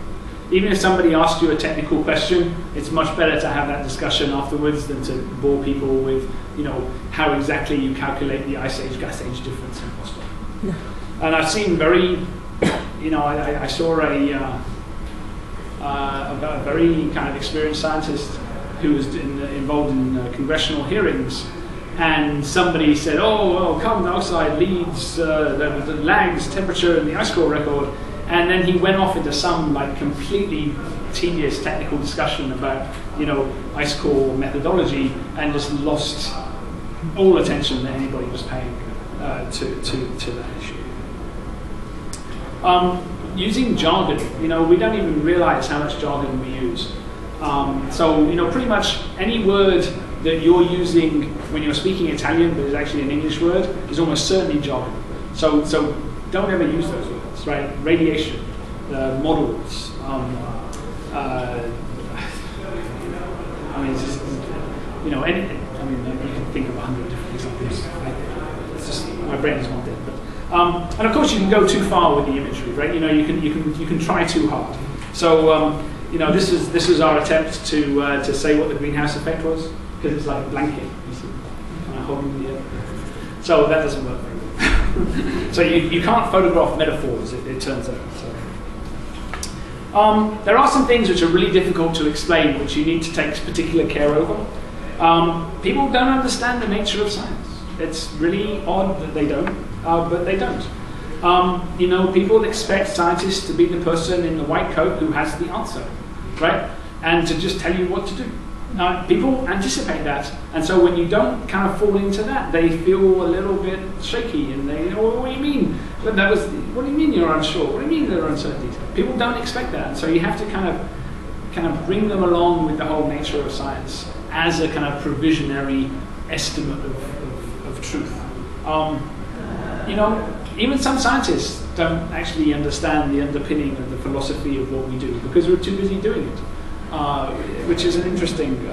Even if somebody asks you a technical question, it's much better to have that discussion afterwards than to bore people with, how exactly you calculate the ice age, gas age difference in Boston. Yeah. And I've seen I saw a very kind of experienced scientist who was involved in congressional hearings. And somebody said, carbon dioxide lags temperature in the ice core record. And then he went off into some completely tedious technical discussion about, ice core methodology, and just lost all attention that anybody was paying to that issue. Using jargon, we don't even realize how much jargon we use. So pretty much any word that you're using when you're speaking Italian, but is actually an English word, is almost certainly jargon. So don't ever use those words, right? Radiation, models. You can think of 100 different examples. It's just my brain is not dead. But and of course, you can go too far with the imagery, right? You can try too hard. So this is our attempt to say what the greenhouse effect was, because it's like a blanket, you see, kind of holding the air. So that doesn't work very well. So you can't photograph metaphors, it turns out. So. There are some things which are really difficult to explain, which you need to take particular care over. People don't understand the nature of science. It's really odd that they don't, but they don't. You know, people expect scientists to be the person in the white coat who has the answer, right? And to just tell you what to do. People anticipate that, and so when you don't kind of fall into that, they feel a little bit shaky, and they, oh, what do you mean? But what do you mean you're unsure? What do you mean there are uncertainties? People don't expect that, and so you have to kind of bring them along with the whole nature of science as a kind of provisionary estimate of truth. You know, even some scientists don't actually understand the underpinning of the philosophy of what we do because we're too busy doing it. Which is interesting.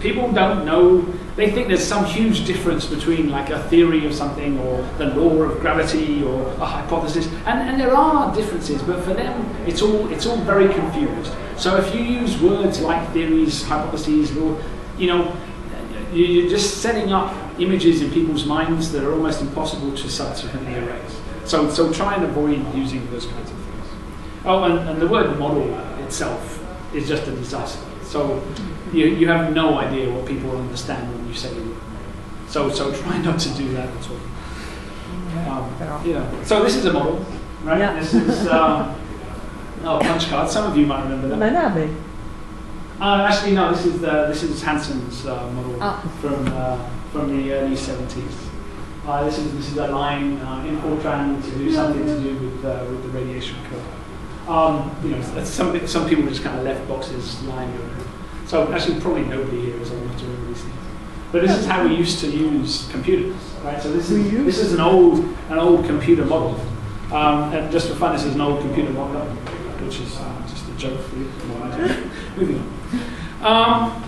People don't know. They think there's some huge difference between like a theory of something or the law of gravity or a hypothesis, and there are differences, but for them it's all very confused. So if you use words like theories, hypotheses, law, you know, you're just setting up images in people's minds that are almost impossible to subsequently erase. So try and avoid using those kinds of things. Oh, and the word model itself is just a disaster. So you have no idea what people understand when you say the word. So try not to do that at all. Yeah. So this is a model, right? Yeah. This is punch card. Some of you might remember that. Actually, no. This is Hansen's model from the early 70s. This is a line in Fortran to do something to do with the radiation curve. You know, some people just kind of left boxes lying around. So actually, probably nobody here is old enough to remember these things. But this is how we used to use computers, right? So this is an old computer model. And just for fun, this is an old computer model, which is just a joke for you. Moving on.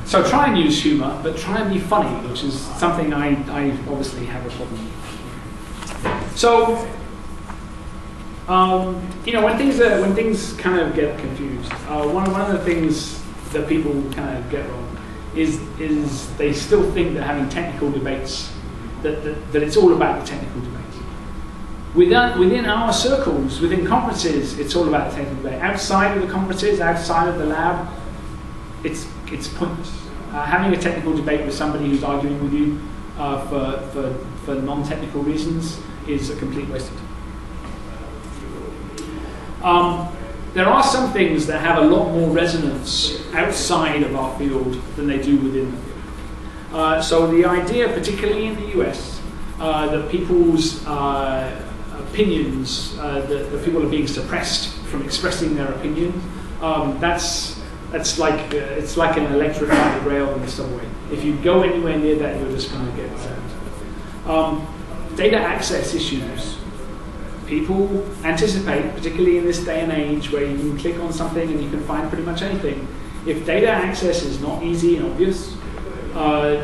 So try and use humor, but try and be funny, which is something I obviously have a problem with. So. You know, when things kind of get confused, one of the things that people kind of get wrong is they still think that having technical debates, that it's all about the technical debate. Within our circles, within conferences, it's all about the technical debate. Outside of the conferences, outside of the lab, it's pointless. Having a technical debate with somebody who's arguing with you for non-technical reasons is a complete waste of time. There are some things that have a lot more resonance outside of our field than they do within the field. So the idea, particularly in the US, that people's opinions, that people are being suppressed from expressing their opinion, that's like it's like an electrified rail in the subway. If you go anywhere near that, you're just going to get zapped. Data access issues. People anticipate, particularly in this day and age where you can click on something and you can find pretty much anything. If data access is not easy and obvious,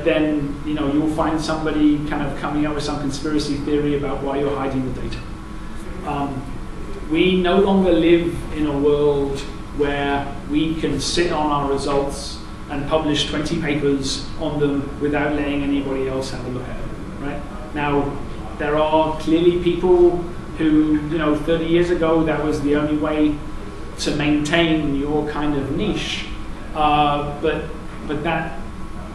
then you'll find somebody kind of coming up with some conspiracy theory about why you're hiding the data. We no longer live in a world where we can sit on our results and publish 20 papers on them without letting anybody else have a look at them. Right? Now, there are clearly people who, 30 years ago, that was the only way to maintain your kind of niche. But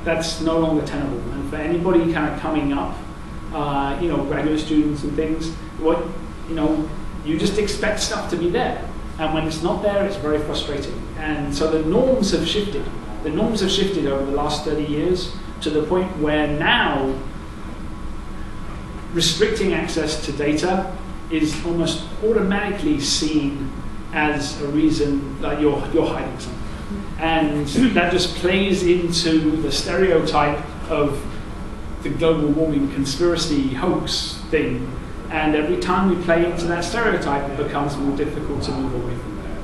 that's no longer tenable. And for anybody kind of coming up, graduate students and things, you just expect stuff to be there. And when it's not there, it's very frustrating. And so the norms have shifted. The norms have shifted over the last 30 years to the point where now restricting access to data is almost automatically seen as a reason that you're hiding something. And that just plays into the stereotype of the global warming conspiracy hoax thing. And every time we play into that stereotype, it becomes more difficult to move away from there.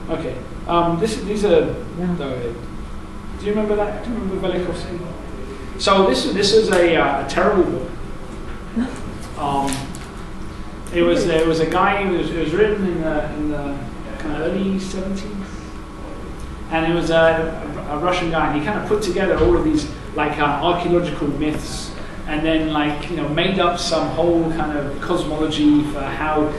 Okay. These are. Yeah. Do you remember that? Do you remember Velikovsky? So this was a terrible book. It was a guy. It was written in the kind of early 70s, and it was a Russian guy. And he kind of put together all of these like archaeological myths, and then like made up some whole kind of cosmology for how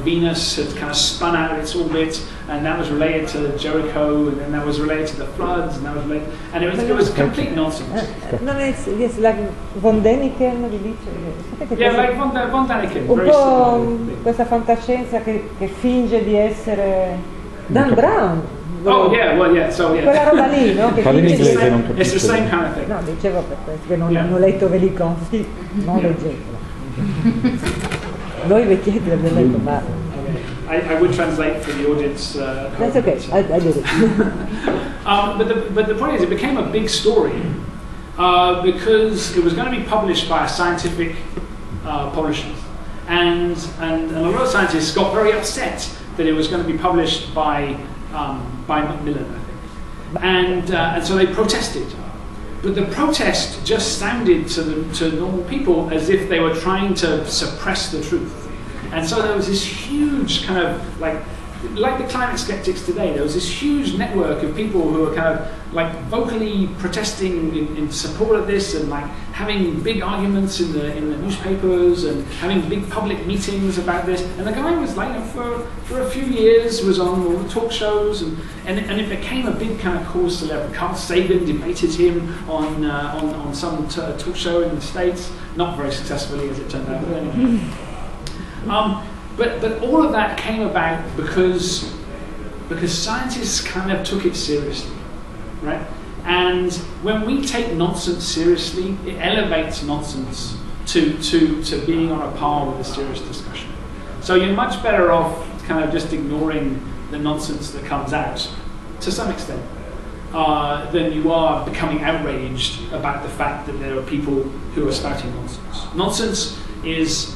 Venus had kind of spun out of its orbit, and that was related to Jericho, and then that was related to the floods, and that was related, and it was complete nonsense.
No, it's like von Däniken, vi dice?
Yeah, like von Däniken.
Un po' questa fantascienza che finge di essere Dan Brown.
Oh yeah, well yeah, so yeah.
Quella roba lì, no? Che
it's the same kind of thing.
No, dicevo per questo, che non hanno letto Velikovsky, non leggetelo. Noi vecchietti l'abbiamo letto, ma...
I would translate for the audience.
That's okay, I did it.
But the point is, it became a big story because it was going to be published by a scientific publisher, and a lot of scientists got very upset that it was going to be published by Macmillan, I think, and so they protested. But the protest just sounded to normal people as if they were trying to suppress the truth. And so there was this huge kind of like the climate skeptics today, there was this huge network of people who were kind of like vocally protesting in support of this, and like having big arguments in the newspapers, and having big public meetings about this. And the guy was like, for a few years was on all the talk shows, and it became a big kind of cause celebre. Carl Sagan debated him on some talk show in the States, not very successfully as it turned out. But anyway. But all of that came about because scientists kind of took it seriously, right? And when we take nonsense seriously, it elevates nonsense to being on a par with a serious discussion. So you're much better off kind of just ignoring the nonsense that comes out, to some extent, than you are becoming outraged about the fact that there are people who are spouting nonsense. Nonsense is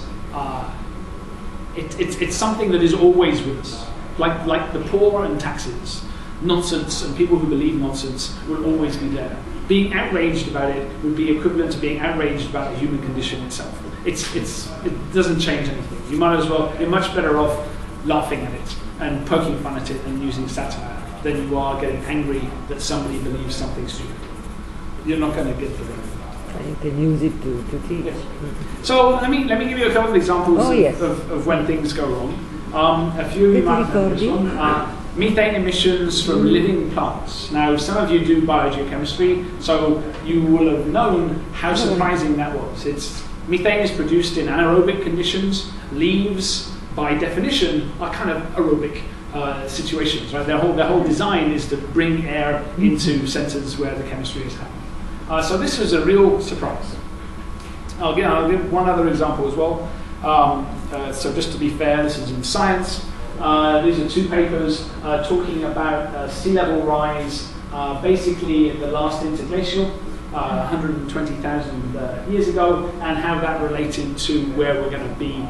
it's something that is always with us, like the poor and taxes. Nonsense and people who believe nonsense will always be there. Being outraged about it would be equivalent to being outraged about the human condition itself. It doesn't change anything. You're much better off laughing at it and poking fun at it and using satire than you are getting angry that somebody believes something stupid. You're not going to get the benefit.
You can use it to teach.
Yes. So let me give you a couple of examples
yes.
of when things go wrong. A few you might know this one. Methane emissions from living plants. Now, some of you do biogeochemistry, so you will have known how surprising that was. Methane is produced in anaerobic conditions. Leaves, by definition, are kind of aerobic situations. Right? Their whole design is to bring air into centers where the chemistry is happening. So this was a real surprise. I'll give one other example as well. So just to be fair, this is in Science. These are two papers talking about sea level rise, basically at the last interglacial, 120,000 years ago, and how that related to where we're going to be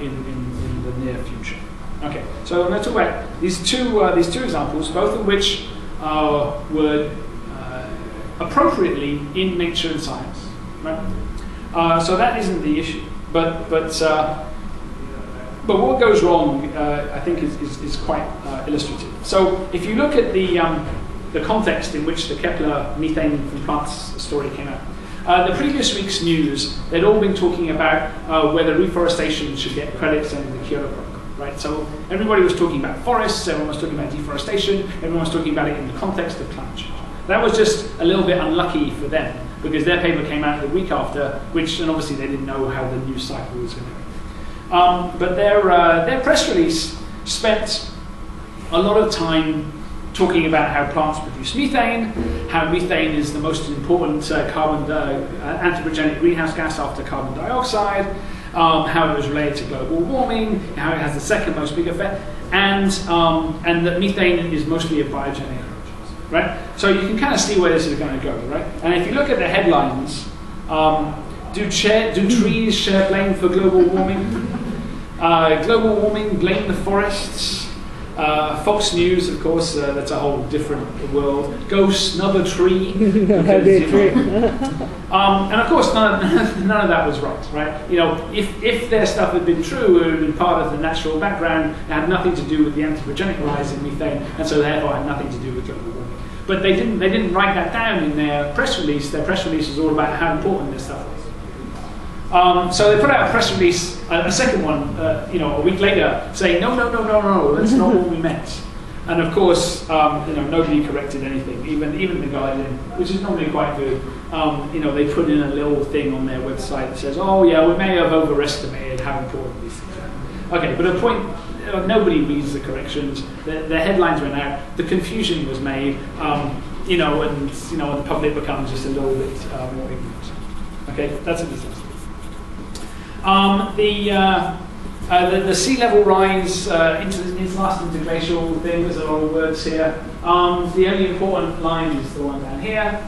in the near future. Okay, so I'm going to talk about these two examples, both of which were appropriately in Nature and Science, right? So that isn't the issue, but what goes wrong, I think, is quite illustrative. So if you look at the context in which the Kepler methane from plants story came out, the previous week's news, they'd all been talking about whether reforestation should get credits under the Kyoto Protocol, right? So everybody was talking about forests, everyone was talking about deforestation, everyone was talking about it in the context of climate change. That was just a little bit unlucky for them, because their paper came out the week after, and obviously they didn't know how the news cycle was going to go. But their press release spent a lot of time talking about how plants produce methane, how methane is the most important anthropogenic greenhouse gas after carbon dioxide, how it was related to global warming, how it has the second most big effect, and that methane is mostly a biogenic. Right? So you can kind of see where this is going to go, right? And if you look at the headlines, do trees share blame for global warming? Global warming, blame the forests. Fox News, of course, that's a whole different world. Go snub a tree. And of course, none of that was right? You know, if their stuff had been true, it would have been part of the natural background, it had nothing to do with the anthropogenic rise in methane, and so therefore had nothing to do with global warming. but they didn't write that down in their press release. Their press release was all about how important this stuff was. So they put out a press release, a second one, a week later, saying no, that's not what we meant. And of course, nobody corrected anything, even the Guardian, which is normally quite good. They put in a little thing on their website that says, "Oh yeah, we may have overestimated how important these things are." Okay, but the point, nobody reads the corrections. The headlines went out. The confusion was made, and the public becomes just a little bit more ignorant. Okay, that's a disaster. The sea level rise into this last interglacial thing, there's a lot of words here. The only important line is the one down here,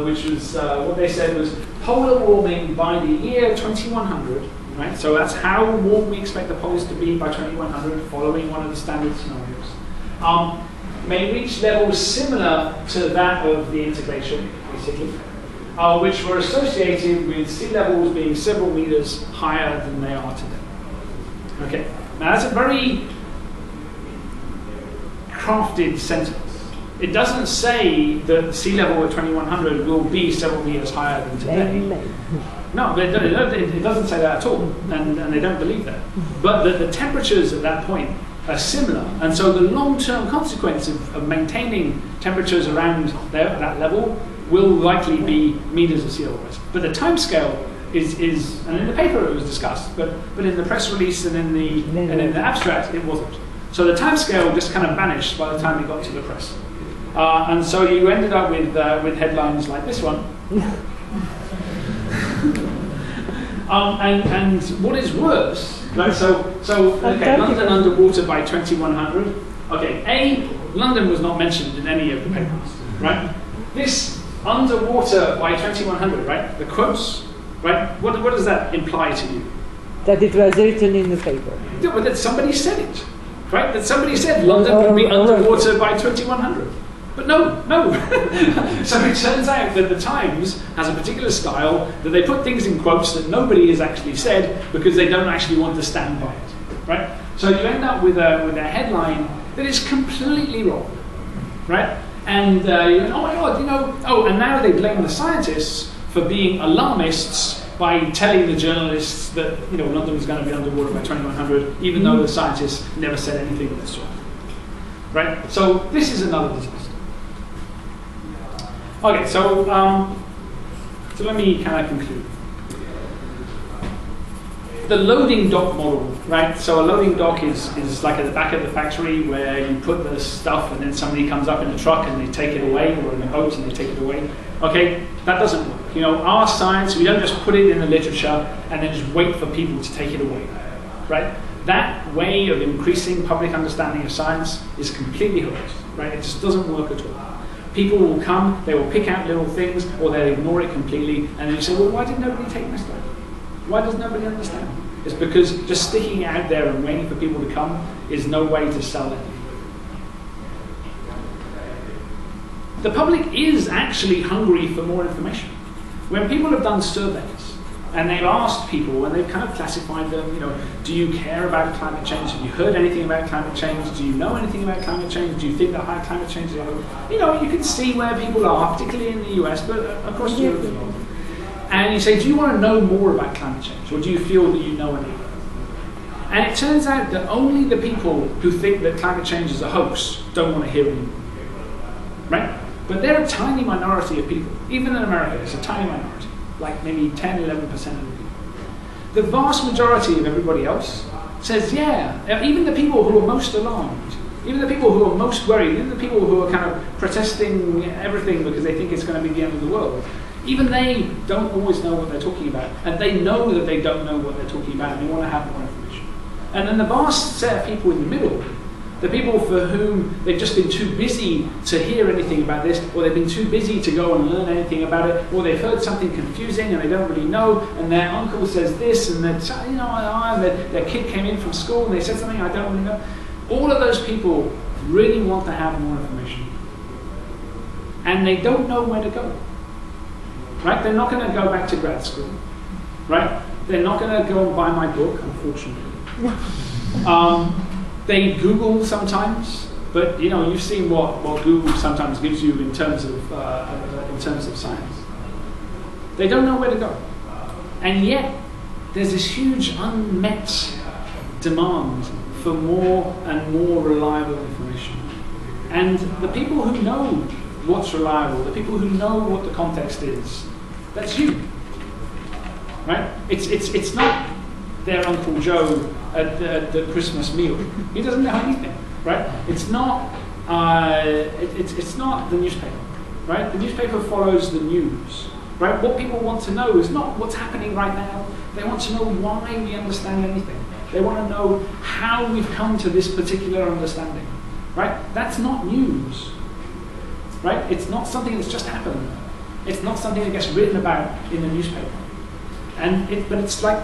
which was what they said was polar warming by the year 2100, right? So that's how warm we expect the poles to be by 2100, following one of the standard scenarios. May reach levels similar to that of the interglacial, basically, which were associated with sea levels being several meters higher than they are today. Okay, now that's a very crafted sentence. It doesn't say that sea level at 2100 will be several meters higher than today. No, but it doesn't say that at all, and they don't believe that. But the temperatures at that point are similar, and so the long-term consequence of maintaining temperatures around that level will likely be meters of sea level rise. But the timescale is, and in the paper it was discussed, but in the press release and in the abstract it wasn't. So the timescale just kind of vanished by the time it got to the press, and so you ended up with headlines like this one. And what is worse, right? So okay, London underwater by 2100. Okay, London was not mentioned in any of the papers, right? This underwater by 2100, right? The quotes. Right? What does that imply to you?
That it was written in the paper.
Yeah, but that somebody said it, right? That somebody said London would be underwater by 2100. But no. So it turns out that the Times has a particular style that they put things in quotes that nobody has actually said because they don't actually want to stand by it, right? So you end up with a headline that is completely wrong, right? And you go, oh my God, and now they blame the scientists for being alarmists by telling the journalists that London was going to be underwater by 2100, even though the scientists never said anything of the sort. Right? So this is another disaster. Okay, so let me kind of conclude. The loading dock model, right? So a loading dock is like at the back of the factory where you put the stuff and then somebody comes up in a truck and they take it away, or in a boat and they take it away. Okay, that doesn't work. Our science, we don't just put it in the literature and then just wait for people to take it away, right? That way of increasing public understanding of science is completely hopeless, right? It just doesn't work at all. People will come, they will pick out little things, or they'll ignore it completely, and then you say, well, why did nobody take my stuff? Why does nobody understand? It's because just sticking it out there and waiting for people to come is no way to sell it. The public is actually hungry for more information. When people have done surveys and they've asked people and they've kind of classified them, do you care about climate change? Have you heard anything about climate change? Do you know anything about climate change? Do you think that high climate change is you can see where people are, particularly in the US, but across Europe as well. And you say, do you want to know more about climate change, or do you feel that you know enough? And it turns out that only the people who think that climate change is a hoax don't want to hear anymore, right? But they're a tiny minority of people. Even in America, it's a tiny minority, like maybe 10, 11% of the people. The vast majority of everybody else says, yeah, even the people who are most alarmed, even the people who are most worried, even the people who are kind of protesting everything because they think it's going to be the end of the world, even they don't always know what they're talking about, and they know that they don't know what they're talking about, and they want to have more information. And then the vast set of people in the middle, the people for whom they've just been too busy to hear anything about this, or they've been too busy to go and learn anything about it, or they've heard something confusing and they don't really know, and their uncle says this, and their kid came in from school and they said something I don't really know. All of those people really want to have more information, and they don't know where to go. Right? They're not going to go back to grad school. Right? They're not going to go and buy my book, unfortunately. They Google sometimes, But you know, you've seen what Google sometimes gives you in terms of science. They don't know where to go, and yet there's this huge unmet demand for more and more reliable information. And the people who know what's reliable, the people who know what the context is, that's you, right? It's not their Uncle Joe at the Christmas meal. He doesn't know anything, right? It's not it's not the newspaper, right? The newspaper follows the news, right? What people want to know is not what's happening right now. They want to know why we understand anything. They want to know how we've come to this particular understanding, right? That's not news, right? It's not something that's just happened. It's not something that gets written about in the newspaper. But it's like,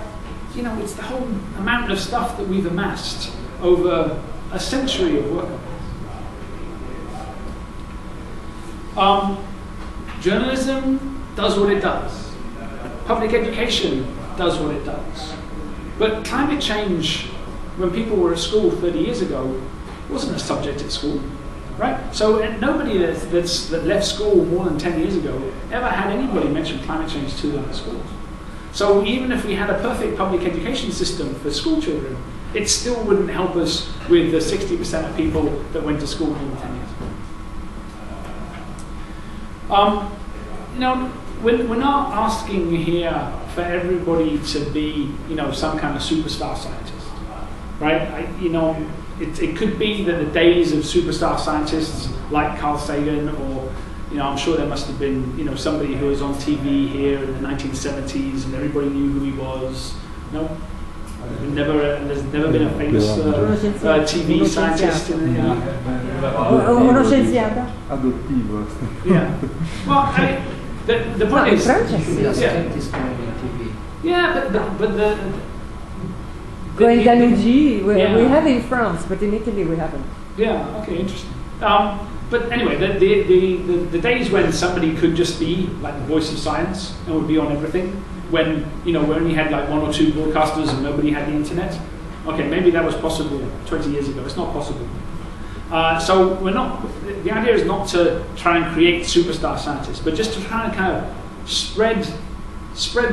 you know, it's the whole amount of stuff that we've amassed over a century of work. Journalism does what it does. Public education does what it does. But climate change, when people were at school 30 years ago, wasn't a subject at school, right? So nobody that left school more than 10 years ago ever had anybody mention climate change to them at school. So even if we had a perfect public education system for school children, it still wouldn't help us with the 60% of people that went to school more than 10 years ago. You know, we're not asking here for everybody to be, you know, some kind of superstar scientist, right? It could be that the days of superstar scientists like Carl Sagan, or, you know, I'm sure there must have been, you know, somebody who was on TV here in the 1970s and everybody knew who he was. No, there's never been a famous TV scientist in the.
Uno scienziato.
Adottivo.
Yeah. Well, I mean, the point is. Yeah, but the
Guendaluggi, we have in France, but in Italy we haven't.
Yeah. Okay. Interesting. But anyway, the days when somebody could just be like the voice of science and would be on everything, when, you know, we only had like one or two broadcasters and nobody had the internet. Okay, maybe that was possible 20 years ago. It's not possible. So we're not. The idea is not to try and create superstar scientists, but just to try and kind of spread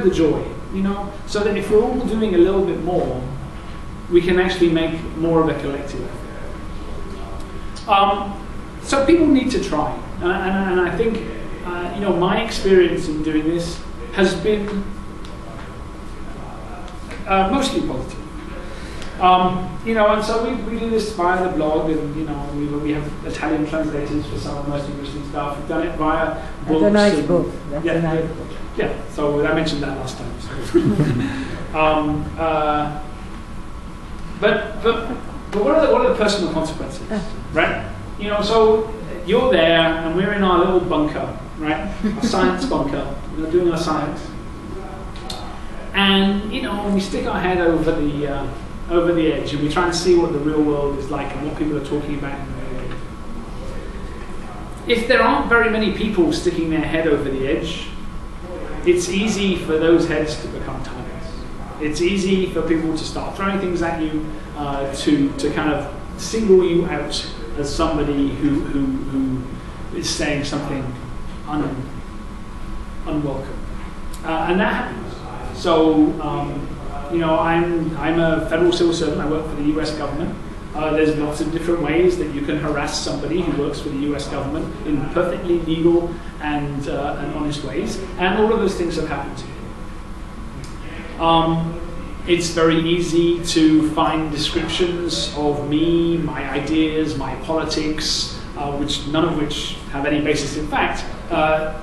the joy, you know, so that if we're all doing a little bit more, we can actually make more of a collective. So people need to try, and I think, you know, my experience in doing this has been mostly positive. You know, and so we do this via the blog, and, you know, we have Italian translators for some of the most interesting stuff. We've done it via books.
That's a nice book. That's a nice book.
Yeah, so I mentioned that last time. But what are the personal consequences, right? You know, so you're there, and we're in our little bunker, right? A science bunker. We're doing our science, and, you know, we stick our head over the edge, and we try and see what the real world is like and what people are talking about in the real world. If there aren't very many people sticking their head over the edge, it's easy for those heads to become targets. It's easy for people to start throwing things at you, to kind of single you out as somebody who is saying something unwelcome, and that happens. So, you know, I'm a federal civil servant. I work for the U.S. government. There's lots of different ways that you can harass somebody who works for the U.S. government in perfectly legal and honest ways, and all of those things have happened to me. It's very easy to find descriptions of me, my ideas, my politics, none of which have any basis in fact,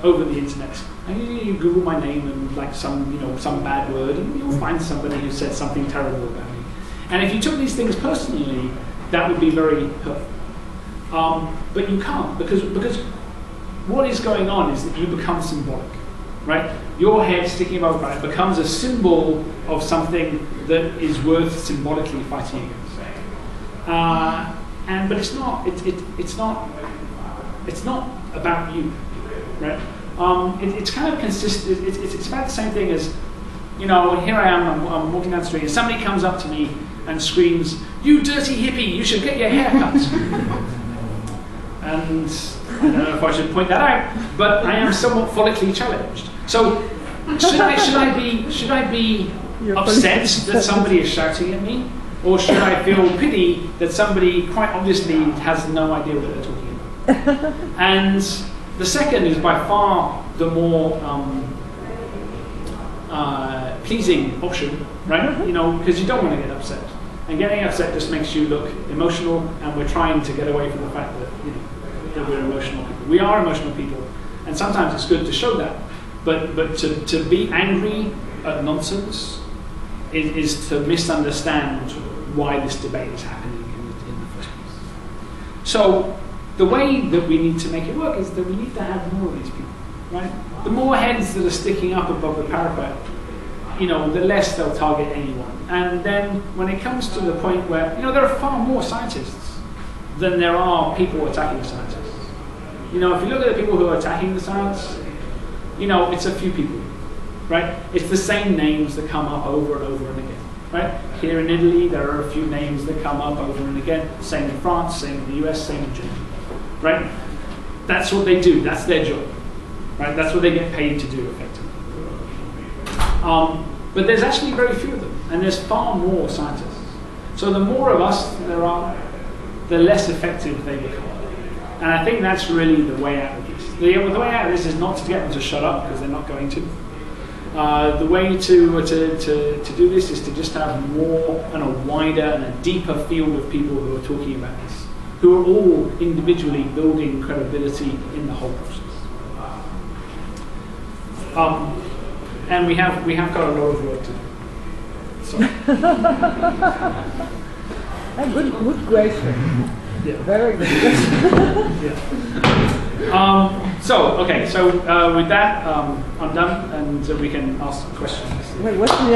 over the internet. And you Google my name and like some bad word, and you'll find somebody who said something terrible about me. And if you took these things personally, that would be very hurtful. But you can't, because what is going on is that you become symbolic, right? Your head sticking above it becomes a symbol of something that is worth symbolically fighting against. But it's not. It's not about you, right? It's kind of consistent. It's about the same thing as, you know, here I am. I'm walking down the street, and somebody comes up to me and screams, "You dirty hippie! You should get your hair cut." and I don't know if I should point that out, but I am somewhat follically challenged. So should I be upset that somebody is shouting at me, or should I feel pity that somebody quite obviously has no idea what they're talking about? And the second is by far the more pleasing option, right? You know, because you don't want to get upset. And getting upset just makes you look emotional, and we're trying to get away from the fact that, you know, that we're emotional people. We are emotional people, and sometimes it's good to show that. But to be angry at nonsense is to misunderstand why this debate is happening in the first place. So the way that we need to make it work is that we need to have more of these people, right? The more heads that are sticking up above the parapet, you know, the less they'll target anyone. And then when it comes to the point where, you know, there are far more scientists than there are people attacking scientists. You know, if you look at the people who are attacking the science, you know, it's a few people, right? It's the same names that come up over and over and again, right? Here in Italy, there are a few names that come up over and again. Same in France, same in the US, same in Germany, right? That's what they do. That's their job, right? That's what they get paid to do, effectively. But there's actually very few of them, and there's far more scientists. So the more of us there are, the less effective they become. And I think that's really the way out of this. The way out of this is not to get them to shut up, because they're not going to. The way to do this is to just have more and a wider and a deeper field of people who are talking about this, who are all individually building credibility in the whole process. And we have got a lot of work to do. So.
A good question.
Yeah.
Very good question.
Yeah. So with that, I'm done, and we can ask questions.
Wait, what's the